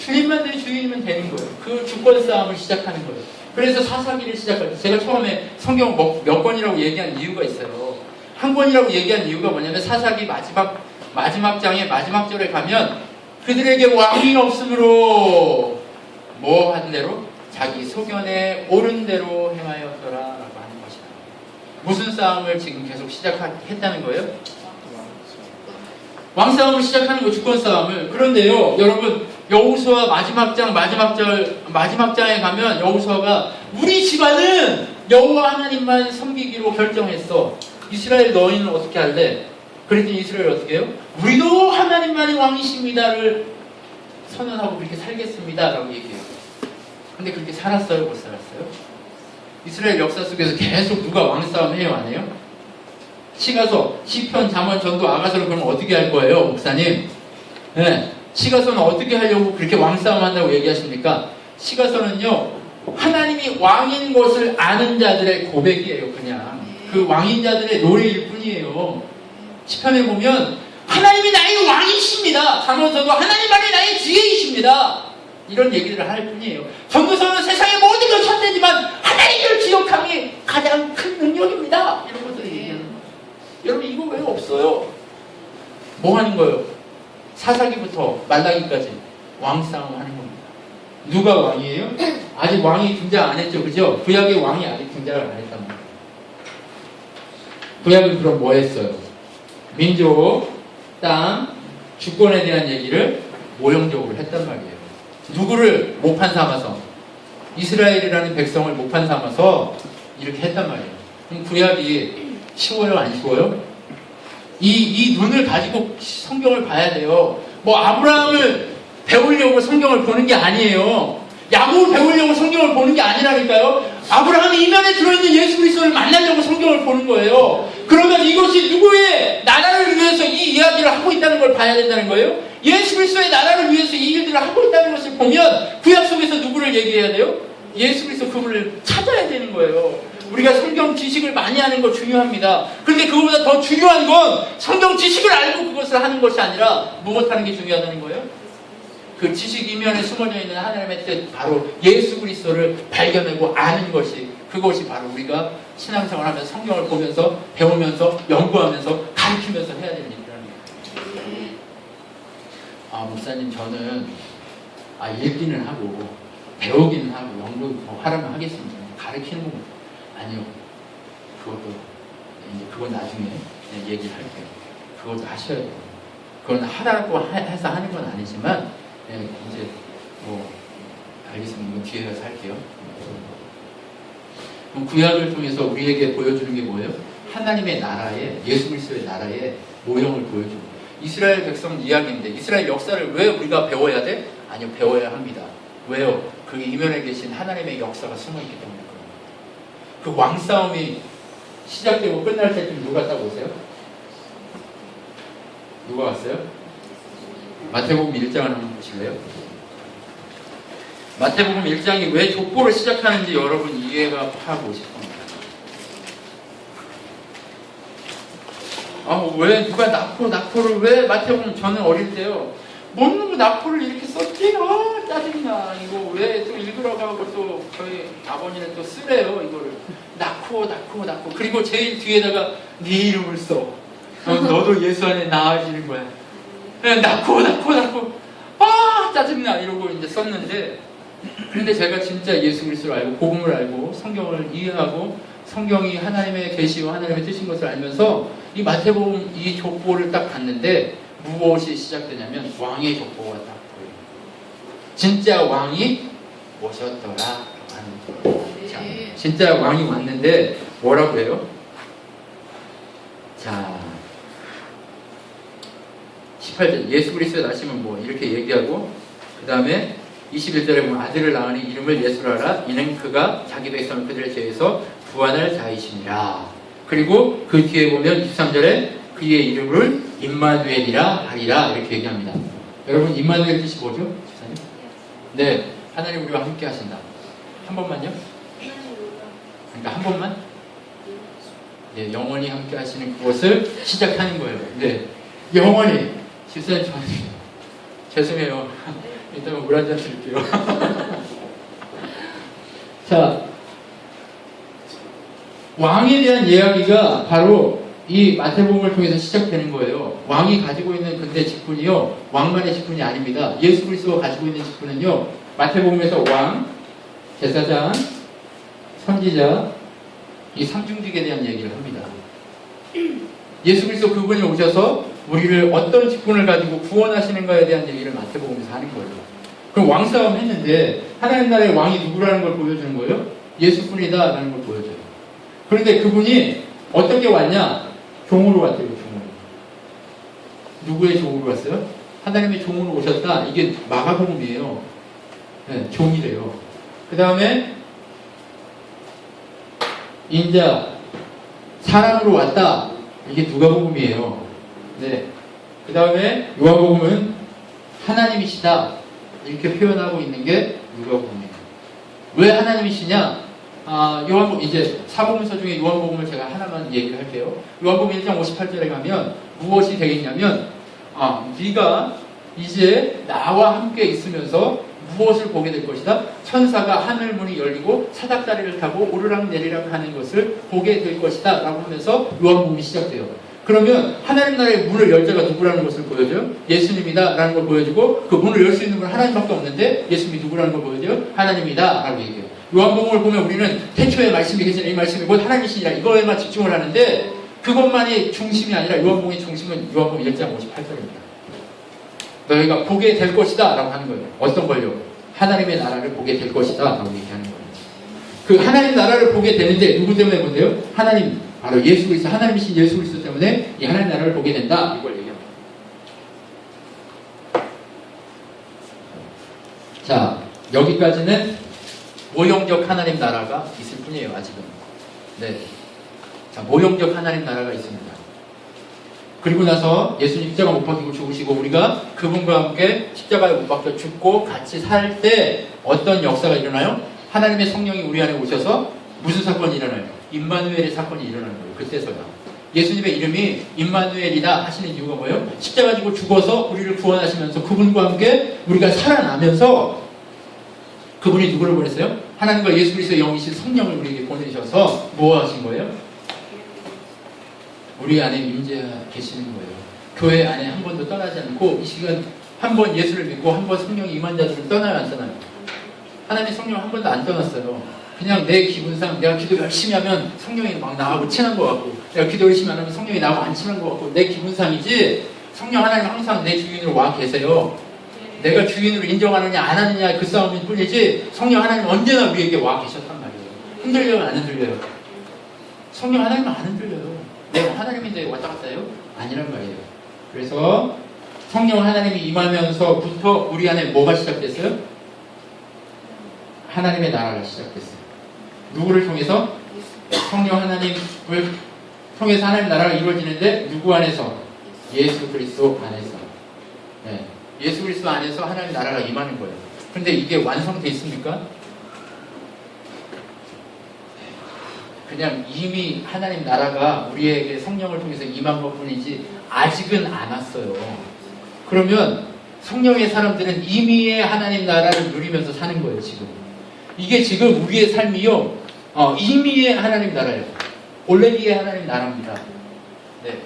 주님만 내 주인이면 되는 거예요. 그 주권 싸움을 시작하는 거예요. 그래서 사사기를 시작할 때, 제가 처음에 성경 몇 권이라고 얘기한 이유가 있어요. 한 권이라고 얘기한 이유가 뭐냐면, 사사기 마지막 장의 마지막 절에 가면, 그들에게 왕이 없으므로, 뭐 한 대로? 자기 소견에 옳은 대로 행하였더라 라고 하는 것이다. 무슨 싸움을 지금 계속 시작했다는 거예요? 왕싸움을 시작하는 거, 주권 싸움을. 그런데요, 여러분, 여호수아 마지막 장에 가면 여호수아가 우리 집안은 여호와 하나님만 섬기기로 결정했어. 이스라엘 너희는 어떻게 할래? 그랬더니 이스라엘 어떻게 해요? 우리도 하나님만이 왕이십니다를 선언하고 그렇게 살겠습니다라고 얘기해요. 근데 그렇게 살았어요? 못 살았어요? 이스라엘 역사 속에서 계속 누가 왕싸움 해요? 안 해요? 시가서, 시편, 잠언, 전도, 아가서를 그럼 어떻게 할 거예요, 목사님? 네. 시가서는 어떻게 하려고 그렇게 왕싸움 한다고 얘기하십니까? 시가서는요, 하나님이 왕인 것을 아는 자들의 고백이에요, 그냥. 그 왕인 자들의 노래일 뿐이에요. 시편에 보면, 하나님이 나의 왕이십니다. 잠언서도 하나님 안에 나의 지혜이십니다. 이런 얘기를 할 뿐이에요. 전도서는 세상의 모든 것이 헛되지만 하나님을 기억함이 가장 큰 능력입니다. 이런 것들을 얘기하는 거예요. 여러분 이거 왜 없어요? 뭐 하는 거예요? 사사기부터 말라기까지 왕싸움 하는 겁니다. 누가 왕이에요? 아직 왕이 등장 안 했죠. 그죠? 구약의 왕이 아직 등장을 안 했단 말이에요. 구약은 그럼 뭐 했어요? 민족, 땅, 주권에 대한 얘기를 모형적으로 했단 말이에요. 누구를 모판 삼아서? 이스라엘이라는 백성을 모판 삼아서 이렇게 했단 말이에요. 그럼 구약이 쉬워요? 안 쉬워요? 이 눈을 가지고 성경을 봐야 돼요. 뭐 아브라함을 배우려고 성경을 보는 게 아니에요. 야곱을 배우려고 성경을 보는 게 아니라니까요. 아브라함이 이면에 들어있는 예수 그리스도를 만나려고 성경을 보는 거예요. 그러면 이것이 누구의 나라를 위해서 이 이야기를 하고 있다는 걸 봐야 된다는 거예요. 예수 그리스도의 나라를 위해서 이 일들을 하고 있다는 것을 보면 구약 속에서 누구를 얘기해야 돼요? 예수 그리스도 그분을 찾아야 되는 거예요. 우리가 성경 지식을 많이 하는 거 중요합니다. 그런데 그거보다 더 중요한 건 성경 지식을 알고 그것을 하는 것이 아니라 무엇하는 게 중요하다는 거예요? 그 지식 이면에 숨어져 있는 하나님의 뜻, 바로 예수 그리스도를 발견하고 아는 것이, 그것이 바로 우리가 신앙생활을 하면서 성경을 보면서 배우면서 연구하면서 가르치면서 해야 되는 일이라는 거예요. 아, 목사님 저는 읽기는 하고 배우기는 하고 연구 하라면 하겠습니다. 가르치는 건 아니요. 그건 나중에 얘기를 할게요. 그것도 하셔야 돼요. 그건 하라고 해서 하는 건 아니지만 이제 알겠습니다. 이건 뒤에 가서 할게요. 그럼 구약을 통해서 우리에게 보여주는 게 뭐예요? 하나님의 나라에, 예수 그리스도의 나라의 모형을 보여주는 거예요. 이스라엘 백성 이야기인데 이스라엘 역사를 왜 우리가 배워야 돼? 아니요, 배워야 합니다. 왜요? 그 이면에 계신 하나님의 역사가 숨어있기 때문에 그런 거예요. 그 왕싸움이 시작되고 끝날 때쯤 누가 딱 오세요? 누가 왔어요? 마태복음 1장을 한번 보실래요? 마태복음 1장이 왜 족보를 시작하는지 여러분 이해가 하고 싶습니다. 왜 누가 낙포를 왜 마태복음 저는 어릴 때요. 뭔 낙포를 이렇게 썼지? 짜증나. 이거 왜 또 읽으라고 하고 또 저희 아버님은 또 쓰래요. 이거를. 낙포. 그리고 제일 뒤에다가 네 이름을 써. 너도 예수 안에 나아지는 거야. 낙포. 짜증나. 이러고 이제 썼는데, 근데 제가 진짜 예수 그리스도를 알고 복음을 알고 성경을 이해하고 성경이 하나님의 계시와 하나님의 뜻인 것을 알면서 이 마태복음 이 족보를 딱 봤는데 무엇이 시작되냐면 왕의 족보가 딱 보여요. 진짜 왕이 오셨더라 하는 거예요. 자, 진짜 왕이 왔는데 뭐라고 해요? 자, 18절 예수 그리스도의 나심은 뭐 이렇게 얘기하고 그 다음에 21절에 보면 아들을 낳으니 이름을 예수라 하라. 이는 그가 자기 백성을 그들의 죄에서 구원할 자이시니라. 그리고 그 뒤에 보면 23절에 그의 이름을 임마누엘이라 하리라 이렇게 얘기합니다. 여러분 임마누엘 뜻이 뭐죠? 집사님? 네, 하나님 우리와 함께 하신다. 한 번만요? 그러니까 한 번만? 네, 영원히 함께 하시는 그것을 시작하는 거예요. 네, 영원히. 집사님 저는 죄송해요. 이따가 물 한잔 드릴게요. 자, 왕에 대한 이야기가 바로 이 마태복음을 통해서 시작되는 거예요. 왕이 가지고 있는 근데 직분이요, 왕만의 직분이 아닙니다. 예수 그리스도가 가지고 있는 직분은요, 마태복음에서 왕, 제사장, 선지자, 이 삼중직에 대한 얘기를 합니다. 예수 그리스도 그분이 오셔서 우리를 어떤 직분을 가지고 구원하시는가에 대한 얘기를 마태복음에서 하는 거예요. 그럼 왕싸움 했는데 하나님 나라의 왕이 누구라는 걸 보여주는 거예요? 예수뿐이다 라는 걸 보여줘요. 그런데 그분이 어떻게 왔냐? 종으로 왔대요. 종으로. 누구의 종으로 왔어요? 하나님의 종으로 오셨다. 이게 마가복음이에요. 네, 종이래요. 그 다음에 인자 사랑으로 왔다. 이게 누가복음이에요. 네. 그 다음에 요한복음은 하나님이시다. 이렇게 표현하고 있는 게 누가복음이에요. 왜 하나님이시냐? 요한복음, 이제 사복음서 중에 요한복음을 제가 하나만 얘기를 할게요. 요한복음 1장 58절에 가면 무엇이 되겠냐면, 네가 이제 나와 함께 있으면서 무엇을 보게 될 것이다? 천사가 하늘 문이 열리고 사닥다리를 타고 오르락 내리락 하는 것을 보게 될 것이다. 라고 하면서 요한복음이 시작돼요. 그러면 하나님 나라의 문을 열 자가 누구라는 것을 보여줘요? 예수님이다 라는 걸 보여주고, 그 문을 열 수 있는 건 하나님밖에 없는데 예수님이 누구라는 걸 보여줘요? 하나님이다 라고 얘기해요. 요한복음을 보면 우리는 태초에 말씀이 계시는 이 말씀이 곧 하나님이시니라 이거에만 집중을 하는데, 그것만이 중심이 아니라 요한복음의 중심은 요한복음 1장 58절입니다. 너희가 보게 될 것이다 라고 하는 거예요. 어떤 걸요? 하나님의 나라를 보게 될 것이다 라고 얘기하는 거예요. 그 하나님 나라를 보게 되는데 누구 때문에 본대요? 하나님, 바로 예수 그리스도, 하나님이신 예수 그리스도 때문에 이 하나님 나라를 보게 된다. 이걸 얘기합니다. 자, 여기까지는 모형적 하나님 나라가 있을 뿐이에요. 아직은. 네. 자, 모형적 하나님 나라가 있습니다. 그리고 나서 예수님 십자가 못 박히고 죽으시고 우리가 그분과 함께 십자가에 못 박혀 죽고 같이 살 때 어떤 역사가 일어나요? 하나님의 성령이 우리 안에 오셔서 무슨 사건이 일어나요? 임마누엘의 사건이 일어나는 거예요. 그때서야. 예수님의 이름이 임마누엘이다 하시는 이유가 뭐예요? 십자가 지고 죽어서 우리를 구원하시면서 그분과 함께 우리가 살아나면서 그분이 누구를 보냈어요? 하나님과 예수 그리스도의 영이신 성령을 우리에게 보내셔서 뭐 하신 거예요? 우리 안에 임재 계시는 거예요. 교회 안에 한 번도 떠나지 않고 이 시간 한 번 예수를 믿고 한 번 성령이 임한 자들은 떠나요, 안 떠나요? 하나님 성령 한 번도 안 떠났어요. 그냥 내 기분상 내가 기도 열심히 하면 성령이 막 나하고 친한 것 같고, 내가 기도 열심히 안 하면 성령이 나하고 안 친한 것 같고, 내 기분상이지 성령 하나님 항상 내 주인으로 와 계세요. 내가 주인으로 인정하느냐 안 하느냐 그 싸움일 뿐이지 성령 하나님 언제나 우리에게 와 계셨단 말이에요. 흔들려요, 안 흔들려요? 성령 하나님은 안 흔들려요. 내가 하나님인데 왔다 갔다 해요? 아니란 말이에요. 그래서 성령 하나님이 임하면서부터 우리 안에 뭐가 시작됐어요? 하나님의 나라가 시작됐어요. 누구를 통해서? 성령 하나님을 통해서 하나님 나라가 이루어지는데 누구 안에서? 예수 그리스도 안에서. 네. 예수 그리스도 안에서 하나님 나라가 임하는 거예요. 근데 이게 완성돼 있습니까? 그냥 이미 하나님 나라가 우리에게 성령을 통해서 임한 것 뿐이지 아직은 안 왔어요. 그러면 성령의 사람들은 이미의 하나님 나라를 누리면서 사는 거예요, 지금. 이게 지금 우리의 삶이요, 이미의 하나님 나라예요. 올레리의 하나님 나라입니다. 네.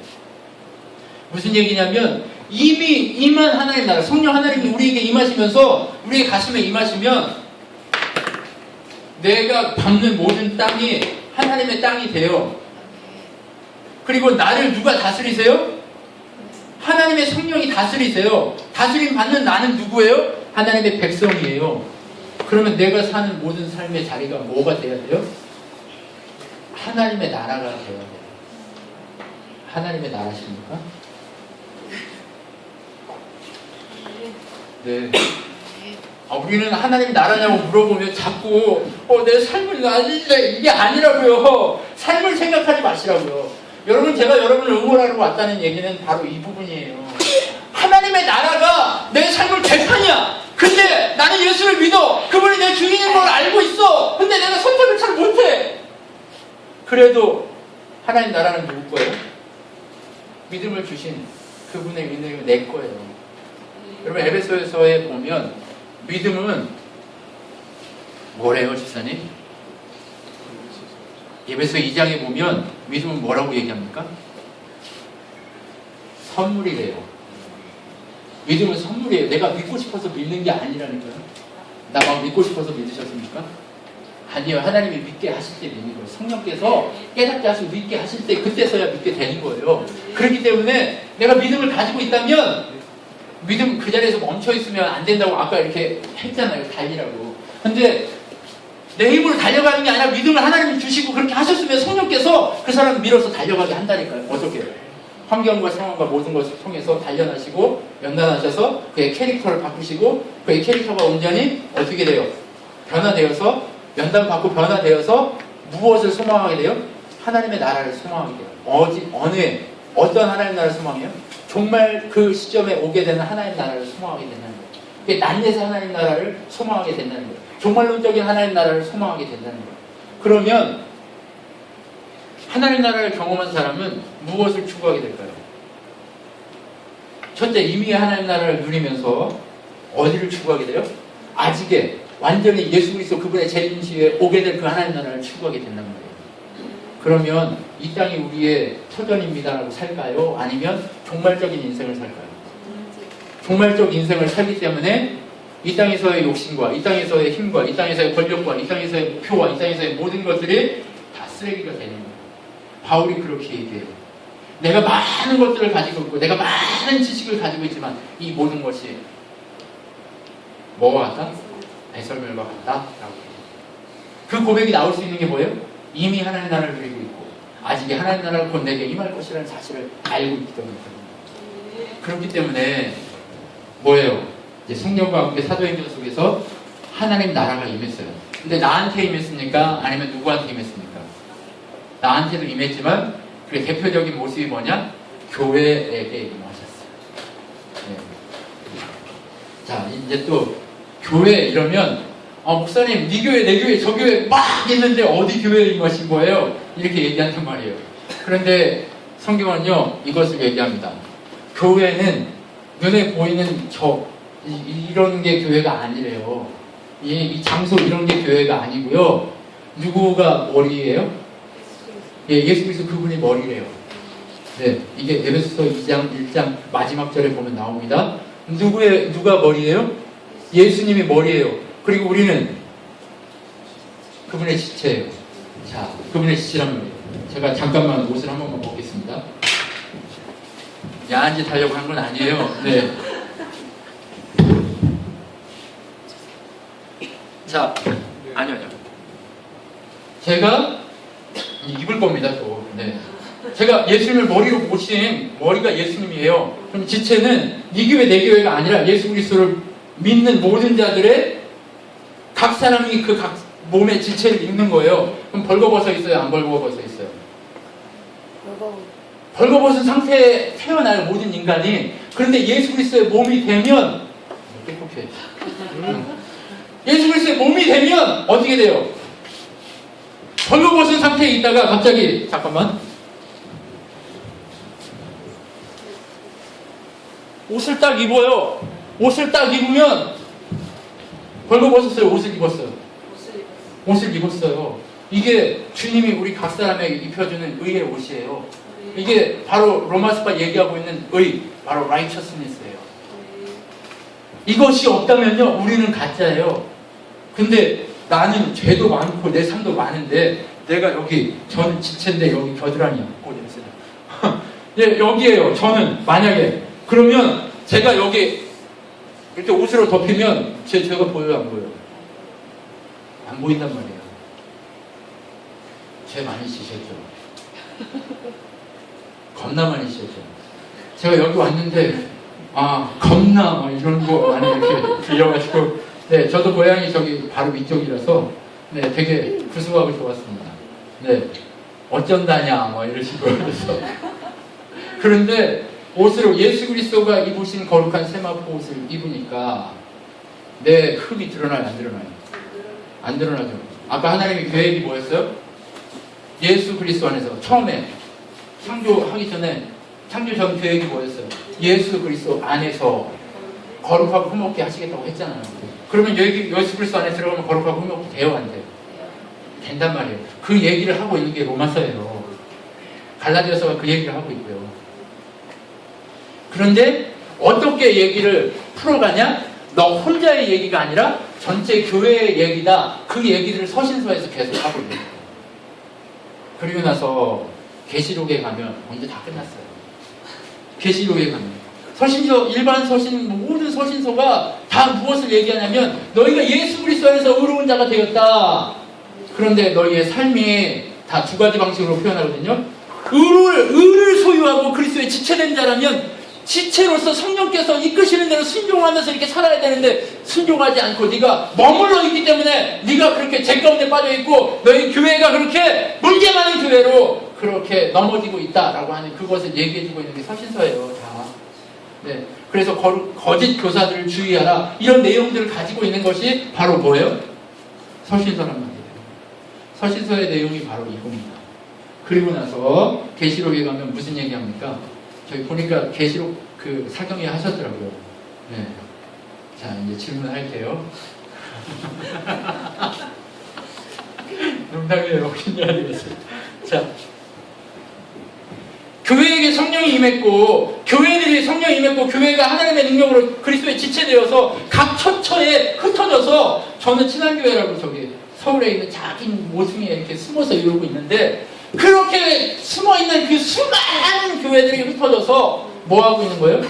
무슨 얘기냐면, 이미 임한 하나님 나라, 성령 하나님이 우리에게 임하시면서, 우리의 가슴에 임하시면, 내가 밟는 모든 땅이 하나님의 땅이 돼요. 그리고 나를 누가 다스리세요? 하나님의 성령이 다스리세요. 다스림 받는 나는 누구예요? 하나님의 백성이에요. 그러면 내가 사는 모든 삶의 자리가 뭐가 돼야 돼요? 하나님의 나라가 돼야 돼요. 하나님의 나라십니까? 네. 우리는 하나님 나라냐고 물어보면 자꾸 내 삶을 아닌데 이게 아니라고요. 삶을 생각하지 마시라고요. 여러분, 제가 여러분을 응원하러 왔다는 얘기는 바로 이 부분이에요. 하나님의 나라가 내 삶을 개판이야. 근데 나는 예수를 믿어. 그분이 내 주인인 걸 알고 있어. 근데 내가 선택을 잘 못해. 그래도 하나님 나라는 누구 거예요? 믿음을 주신 그분의 믿음이 내 거예요. 여러분, 에베소서에 보면 믿음은 뭐래요, 집사님? 에베소 2장에 보면 믿음은 뭐라고 얘기합니까? 선물이래요. 믿음은 선물이에요. 내가 믿고 싶어서 믿는 게 아니라니까요. 나 막 믿고 싶어서 믿으셨습니까? 아니요. 하나님이 믿게 하실 때 믿는 거예요. 성령께서 깨닫게 하시고 믿게 하실 때 그때서야 믿게 되는 거예요. 그렇기 때문에 내가 믿음을 가지고 있다면 믿음 그 자리에서 멈춰 있으면 안 된다고 아까 이렇게 했잖아요. 달리라고. 근데 내 힘으로 달려가는 게 아니라 믿음을 하나님이 주시고 그렇게 하셨으면 성령께서 그 사람을 밀어서 달려가게 한다니까요. 어떻게? 환경과 상황과 모든 것을 통해서 단련하시고 연단하셔서 그의 캐릭터를 바꾸시고 그의 캐릭터가 온전히 어떻게 돼요? 변화되어서 연단받고 변화되어서 무엇을 소망하게 돼요? 하나님의 나라를 소망하게 돼요. 어떤 하나님 나라를 소망해요? 정말 그 시점에 오게 되는 하나님 나라를 소망하게 된다는 거예요. 그게 낫내서 하나님 나라를 소망하게 된다는 거예요. 종말론적인 하나님 나라를 소망하게 된다는 거예요. 그러면 하나님 나라를 경험한 사람은 무엇을 추구하게 될까요? 첫째, 이미 하나님 나라를 누리면서 어디를 추구하게 돼요? 아직에 완전히 예수 그리스도 그분의 재림시에 오게 될 그 하나님 나라를 추구하게 된다는 거예요. 그러면 이 땅이 우리의 터전입니다라고 살까요? 아니면 종말적인 인생을 살까요? 종말적 인생을 살기 때문에 이 땅에서의 욕심과 이 땅에서의 힘과 이 땅에서의 권력과 이 땅에서의 목표와 이 땅에서의 모든 것들이 다 쓰레기가 되는 거예요. 바울이 그렇게 얘기해요. 내가 많은 것들을 가지고 있고 내가 많은 지식을 가지고 있지만 이 모든 것이 뭐와 같다? 배설물과 같다? 라고 해요. 그 고백이 나올 수 있는 게 뭐예요? 이미 하나님 나라를 누리고 있고 아직이 하나님 나라가 곧 내게 임할 것이라는 사실을 알고 있기 때문에 그렇기 때문에 뭐예요? 이제 성령과 함께 사도행전 속에서 하나님 나라가 임했어요. 근데 나한테 임했습니까? 아니면 누구한테 임했습니까? 나한테도 임했지만 그 대표적인 모습이 뭐냐? 교회에게 임하셨어요. 네. 자, 이제 또 교회 이러면 목사님 네 교회 내 교회 저 교회 막 있는데 어디 교회에 임하신 거예요? 이렇게 얘기한단 말이에요. 그런데 성경은요 이것을 얘기합니다. 교회는 눈에 보이는 이런 게 교회가 아니래요. 이 장소 이런 게 교회가 아니고요. 누구가 머리예요? 예수 그리스도 그분이 머리래요. 네, 이게 에베소서 2장 1장 마지막 절에 보면 나옵니다. 누가 머리예요? 예수님이 머리예요. 그리고 우리는 그분의 지체예요. 자, 그분의 지체란 말이에요. 제가 잠깐만 옷을 한 번만 벗겠습니다. 야한 짓 하려고 한 건 아니에요. 네. 자, 아니요. 제가 입을 겁니다, 또. 네. 제가 예수님을 머리로 모신 머리가 예수님이에요. 그럼 지체는 네 교회 내 교회가 아니라 예수 그리스도를 믿는 모든 자들의 각 사람이 그 각 몸의 지체를 입는 거예요. 그럼 벌거벗어 있어요? 안 벌거벗어 있어요? 벌거벗은 상태에 태어나요, 모든 인간이. 그런데 예수 그리스도의 몸이 되면 행복해. 예수 그리스도의 몸이 되면 어떻게 돼요? 벌거벗은 상태에 있다가 갑자기 잠깐만 옷을 딱 입어요. 옷을 딱 입으면 벌거벗었어요? 옷을 입었어요? 옷을 입었어요. 이게 주님이 우리 각 사람에게 입혀주는 의의 옷이에요. 이게 바로 로마서가 얘기하고 있는 의, 바로 righteousness예요. 이것이 없다면요 우리는 가짜예요. 근데 나는 죄도 많고 내 삶도 많은데 내가 여기 저는 지체인데 여기 겨드랑이야. 냄새나. 예, 여기에요. 저는 만약에 그러면 제가 여기 이렇게 옷으로 덮이면 제가 보여요, 안 보여요? 안 보인단 말이에요. 죄 많이 지셨죠? 겁나 많이 지셨죠? 제가 여기 왔는데 겁나 막 이런 거 많이 이렇게 들려가지고 네, 저도 고향이 저기 바로 위쪽이라서 네, 되게 구수하고 좋았습니다. 네, 어쩐다냐 뭐 이런 식으로 해서 그런데 옷으로 예수 그리스도가 입으신 거룩한 세마포 옷을 입으니까 내 흙이 드러나요, 안 드러나요? 안 드러나죠. 아까 하나님의 계획이 뭐였어요? 예수 그리스도 안에서 처음에 창조하기 전에 창조 전 계획이 뭐였어요? 예수 그리스도 안에서 거룩하고 흠없게 하시겠다고 했잖아요. 그러면 여기 예수 그리스도 안에 들어가면 거룩하고 흠없게 돼요, 안 돼요? 된단 말이에요. 그 얘기를 하고 있는 게 로마서예요. 갈라디아서가 그 얘기를 하고 있고요. 그런데 어떻게 얘기를 풀어가냐? 너 혼자의 얘기가 아니라 전체 교회의 얘기다. 그 얘기를 서신서에서 계속 하고 있는 거예요. 그리고 나서 계시록에 가면 언제 다 끝났어요. 계시록에 가면 서신서, 일반 서신, 모든 서신서가 다 무엇을 얘기하냐면 너희가 예수 그리스도 안에서 의로운 자가 되었다. 그런데 너희의 삶이 다 두 가지 방식으로 표현하거든요. 의를 소유하고 그리스도의 지체된 자라면 지체로서 성령께서 이끄시는 대로 순종하면서 이렇게 살아야 되는데 순종하지 않고 네가 머물러 있기 때문에 네가 그렇게 죄 가운데 빠져 있고 너희 교회가 그렇게 문제 많은 교회로 그렇게 넘어지고 있다라고 하는 그것을 얘기해주고 있는 게 서신서예요. 다. 네. 그래서 거짓 교사들을 주의하라 이런 내용들을 가지고 있는 것이 바로 뭐예요? 서신서란 말이에요. 서신서의 내용이 바로 이겁니다. 그리고 나서 계시록에 가면 무슨 얘기합니까? 저희 보니까 계시록 그 사경에 하셨더라고요. 네. 자, 이제 질문할게요. 농담이에요. 긴장하겠어요. 자, 교회에게 성령이 임했고, 교회들이 성령이 임했고, 교회가 하나님의 능력으로 그리스도에 지체되어서 각 처처에 흩어져서 저는 친한교회라고 저기 서울에 있는 작은 모퉁이에 이렇게 숨어서 이러고 있는데 그렇게 숨어있는 그 수많은 교회들이 흩어져서 뭐 하고 있는 거예요?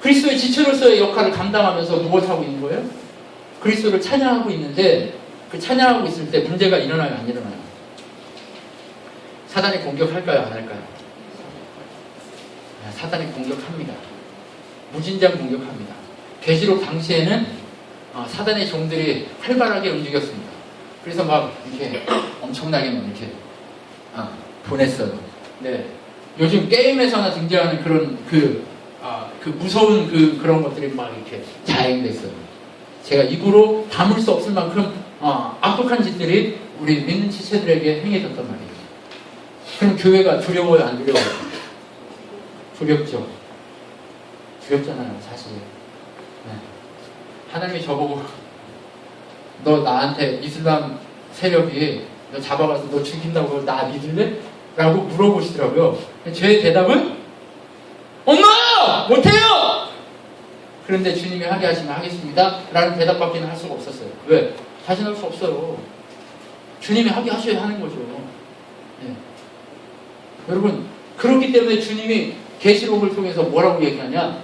그리스도의 지체로서의 역할을 감당하면서 무엇 하고 있는 거예요? 그리스도를 찬양하고 있는데 그 찬양하고 있을 때 문제가 일어나요? 안 일어나요? 사단이 공격할까요? 안 할까요? 사단이 공격합니다. 무진장 공격합니다. 계시록 당시에는 사단의 종들이 활발하게 움직였습니다. 그래서 막 이렇게 엄청나게 막 이렇게 보냈어요. 네. 요즘 게임에서나 등장하는 그런 그 무서운 그런 것들이 막 이렇게 자행됐어요. 제가 입으로 담을 수 없을 만큼 악독한 짓들이 우리 믿는 지체들에게 행해졌단 말이에요. 그럼 교회가 두려워요, 안 두려워요? 두렵죠. 두렵잖아요, 사실. 네. 하나님이 저보고 너 나한테 이슬람 세력이 너 잡아가서 너 죽인다고 나 믿을래? 라고 물어보시더라고요. 제 대답은 엄마! 못해요! 그런데 주님이 하게 하시면 하겠습니다 라는 대답밖에 할 수가 없었어요. 왜? 자신할 수 없어요. 주님이 하게 하셔야 하는 거죠. 네. 여러분 그렇기 때문에 주님이 계시록을 통해서 뭐라고 얘기하냐?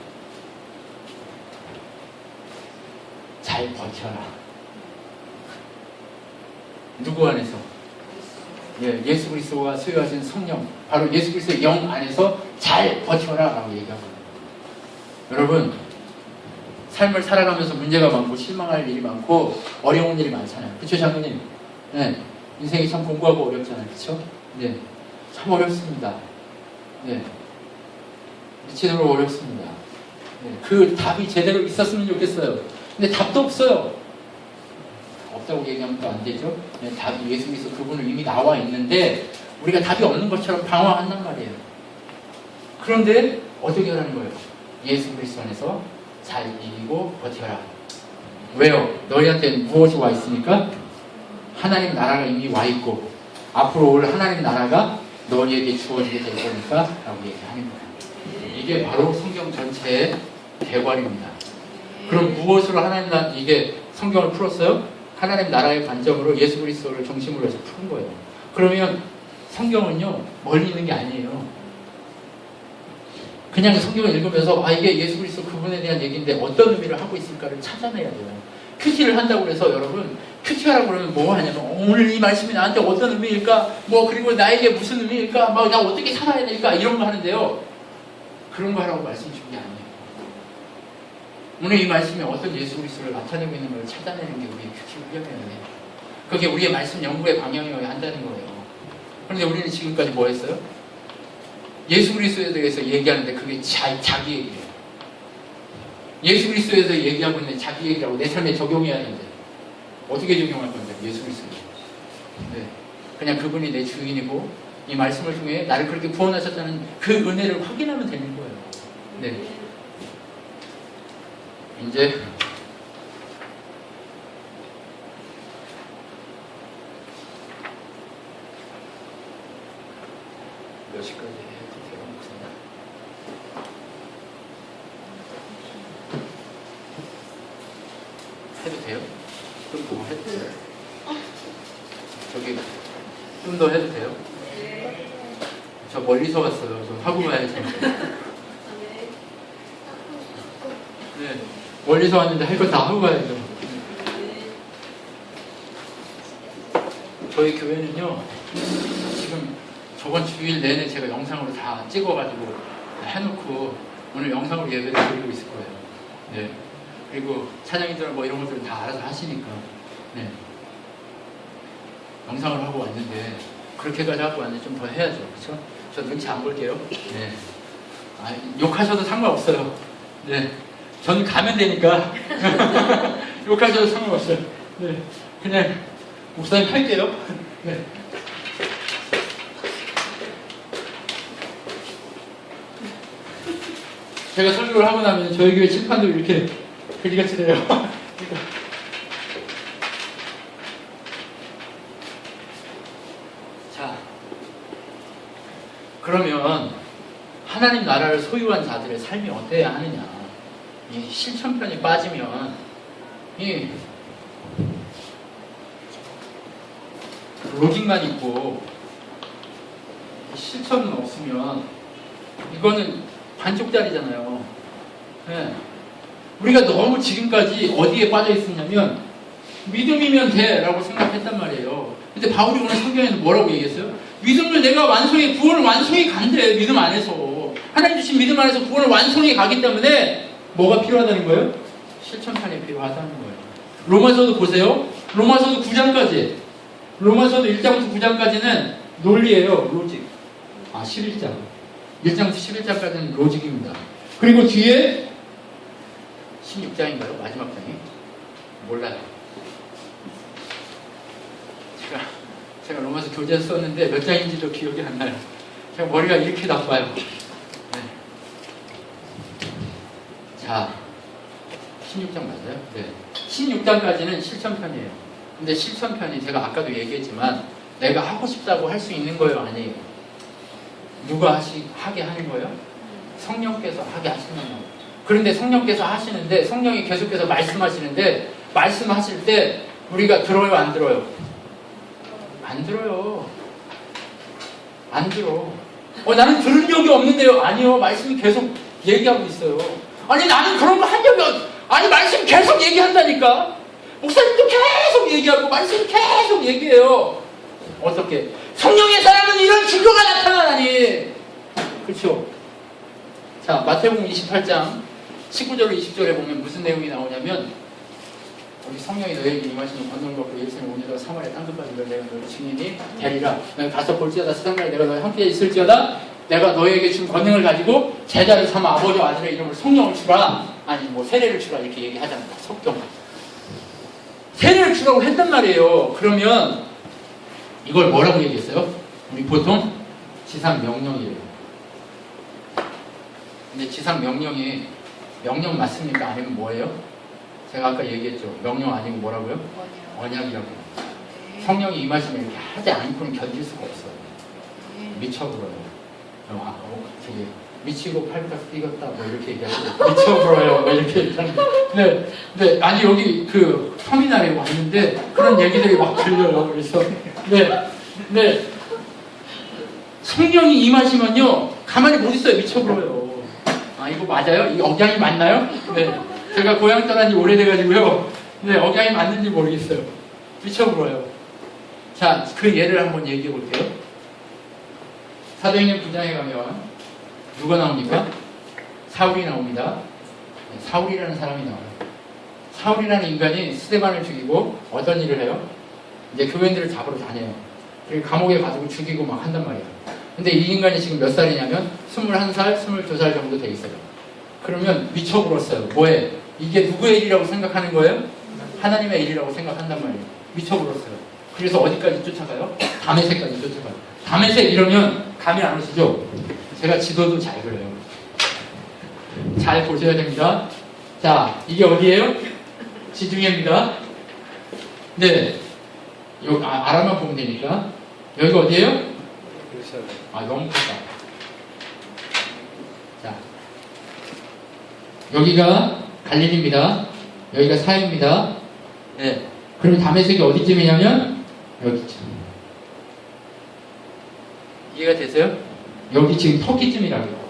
잘 버텨라. 누구 안에서? 예수 그리스도가 소유하신 성령, 바로 예수 그리스도의 영 안에서 잘 버텨라 라고 얘기하거든요. 여러분 삶을 살아가면서 문제가 많고 실망할 일이 많고 어려운 일이 많잖아요. 그쵸 장로님? 네. 인생이 참 공부하고 어렵잖아요. 그쵸? 네. 참 어렵습니다. 네. 미치도록 어렵습니다. 네. 그 답이 제대로 있었으면 좋겠어요. 근데 답도 없어요. 없다고 얘기하면 또 안 되죠. 네, 답이 예수 그리스도 그분은 이미 나와 있는데 우리가 답이 없는 것처럼 방황한단 말이에요. 그런데 어떻게 하라는 거예요? 예수 그리스도 안에서 잘 이기고 버텨라. 왜요? 너희한테는 무엇이 와 있으니까? 하나님 나라가 이미 와 있고 앞으로 올 하나님 나라가 너희에게 주어지게 될 거니까 라고 얘기하는 거예요. 이게 바로 성경 전체의 대관입니다. 그럼 무엇으로 하나님 이게 성경을 풀었어요? 하나님 나라의 관점으로 예수 그리스도를 중심으로 해서 푸는 거예요. 그러면 성경은요 멀리 있는 게 아니에요. 그냥 성경을 읽으면서 이게 예수 그리스도 그분에 대한 얘기인데 어떤 의미를 하고 있을까를 찾아내야 돼요. 큐티를 한다고 해서 여러분 큐티하라고 그러면 뭐 하냐면 오늘 이 말씀이 나한테 어떤 의미일까? 그리고 나에게 무슨 의미일까? 나 어떻게 살아야 될까? 이런 거 하는데요. 그런 거 하라고 말씀 준 게 아니에요. 오늘 이 말씀이 어떤 예수 그리스도를 나타내고 있는 걸 찾아내는 게 우리의 큐티 훈련이어야 돼요. 그게 우리의 말씀 연구의 방향이어야 한다는 거예요. 그런데 우리는 지금까지 뭐 했어요? 예수 그리스도에 대해서 얘기하는데 그게 자기 얘기예요. 예수 그리스도에 대해서 얘기하고 있는 자기 얘기라고 내 삶에 적용해야 되는데 어떻게 적용할 건데? 예수 그리스도. 네. 그냥 그분이 내 주인이고 이 말씀을 통해 나를 그렇게 구원하셨다는 그 은혜를 확인하면 되는 거예요. 네. 이제 몇 시까지 해도 돼요? 해도 돼요? 좀 더 해도 돼요? 저기 좀 더 해도 돼요? 저 멀리서 왔어요. 저 하고 가야죠. 네. 멀리서 왔는데 할 거 다 하고 가야죠. 저희 교회는요, 지금 저번 주일 내내 제가 영상으로 다 찍어가지고 해놓고 오늘 영상으로 예배를 드리고 있을 거예요. 네. 그리고 찬양이들 뭐 이런 것들은 다 알아서 하시니까. 네. 영상을 하고 왔는데 그렇게까지 하고 왔는데 좀 더 해야죠. 그렇죠? 저 눈치 안 볼게요. 네. 아, 욕하셔도 상관없어요. 네. 저는 가면 되니까 욕하셔도 상관없어요. 네. 그냥 목사님 할게요. 네. 제가 설교를 하고 나면 저희 교회 칠판도 이렇게 그지같이 돼요. 자, 그러면 하나님 나라를 소유한 자들의 삶이 어때야 하느냐? 이 실천편이 빠지면 이 로직만 있고 실천은 없으면 이거는 반쪽짜리잖아요. 네. 우리가 너무 지금까지 어디에 빠져 있었냐면 믿음이면 돼 라고 생각했단 말이에요. 근데 바울이 오늘 성경에는 뭐라고 얘기했어요? 믿음을 내가 완성해, 구원을 완성해 간대. 믿음 안에서 하나님 주신 믿음 안에서 구원을 완성해 가기 때문에 뭐가 필요하다는 거예요? 실천판이 필요하다는 거예요. 로마서도 보세요. 로마서도 9장까지, 로마서도 1장부터 9장까지는 논리예요. 로직. 11장 1장부터 11장까지는 로직입니다. 그리고 뒤에 16장인가요? 마지막 장이? 몰라요. 제가 로마서 교재에서 썼는데 몇 장인지도 기억이 안 나요. 제가 머리가 이렇게 나빠요. 네. 자, 16장 맞아요? 네. 16장까지는 실천편이에요. 근데 실천편이 제가 아까도 얘기했지만 내가 하고 싶다고 할 수 있는 거예요? 아니에요? 누가 하게 하는 거예요? 성령께서 하게 하시는 거예요. 그런데 성령께서 하시는데 성령이 계속해서 말씀하시는데 말씀하실 때 우리가 들어요? 안 들어요? 안 들어요. 안 들어. 나는 들은 적이 없는데요. 아니요. 말씀이 계속 얘기하고 있어요. 아니 나는 그런 거 한 적이 아니 말씀 계속 얘기한다니까. 목사님도 계속 얘기하고 말씀 계속 얘기해요. 어떻게? 성령의 사람은 이런 증거가 나타나다니. 그렇죠? 자, 마태복음 28장 19절로 20절에 보면 무슨 내용이 나오냐면 우리 성령이 너에게 임하시는 권능을 받고 예루살렘 오니라 사마리아 땅끝까지 내가 너를 증인이 되리라. 내가 가서 볼지어다 세상까지 내가 너희 함께 있을지어다. 내가 너에게 준 권능을 가지고 제자를 삼아 아버지와 아들의 이름을 성령을 주라. 아니 뭐 세례를 주라 이렇게 얘기하잖아요. 속경 세례를 주라고 했단 말이에요. 그러면 이걸 뭐라고 얘기했어요? 우리 보통 지상 명령이에요. 근데 지상 명령이 명령 맞습니까? 아니면 뭐예요? 제가 아까 얘기했죠. 명령 아니고 뭐라고요? 언약이라고. 성령이 임하시면 이렇게 하지 않고는 견딜 수가 없어요. 미쳐버려요. 되게 미치고 팔딱 뛰었다 뭐 이렇게 얘기하고 미쳐버려요 뭐 이렇게 얘기하는데 네, 아니 여기 그 터미널에 왔는데 그런 얘기들이 막 들려요. 그래서 네 성령이 임하시면요 가만히 못 있어요. 미쳐버려요. 이거 맞아요? 이 억양이 맞나요? 네. 제가 고향 떠난 지 오래돼가지고요. 네, 억양이 맞는지 모르겠어요. 미쳐버려요. 자, 그 예를 한번 얘기해 볼게요. 사도행전 9장에 가면 누가 나옵니까? 사울이 나옵니다. 네, 사울이라는 사람이 나와요. 사울이라는 인간이 스데반을 죽이고 어떤 일을 해요? 이제 교인들을 잡으러 다녀요. 그리고 감옥에 가지고 죽이고 막 한단 말이에요. 근데 이 인간이 지금 몇 살이냐면 21살, 22살 정도 돼 있어요. 그러면 미쳐버렸어요. 뭐에? 이게 누구의 일이라고 생각하는 거예요? 하나님의 일이라고 생각한단 말이에요. 미쳐버렸어요. 그래서 어디까지 쫓아가요? 다메섹까지 쫓아가요. 다메섹 이러면 감이 안 오시죠? 제가 지도도 잘 그려요. 잘 보셔야 됩니다. 자, 이게 어디예요? 지중해입니다. 네. 여기 아라만 보면 되니까. 여기가 어디예요? 너무 크다. 자, 여기가 갈릴리입니다. 여기가 사해입니다. 네. 그럼 다메섹이 어디쯤이냐면 여기쯤. 이해가 되세요? 여기 지금 터키쯤이라고요.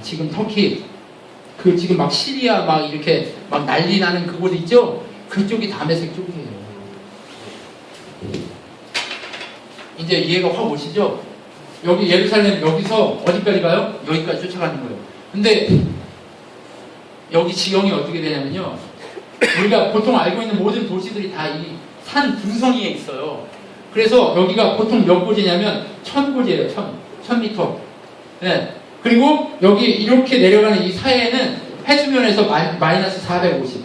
지금 터키. 그 지금 막 시리아 막 이렇게 막 난리 나는 그곳 있죠? 그쪽이 다메섹 쪽이에요. 이제 이해가 확 오시죠? 여기 예루살렘 여기서 어디까지 가요? 여기까지 쫓아가는 거예요. 근데 여기 지형이 어떻게 되냐면요. 우리가 보통 알고 있는 모든 도시들이 다 이 산 등성이에 있어요. 그래서 여기가 보통 몇 고지냐면 1000고지예요. 1000m. 네. 그리고 여기 이렇게 내려가는 이 사이에는 해수면에서 마이너스 450.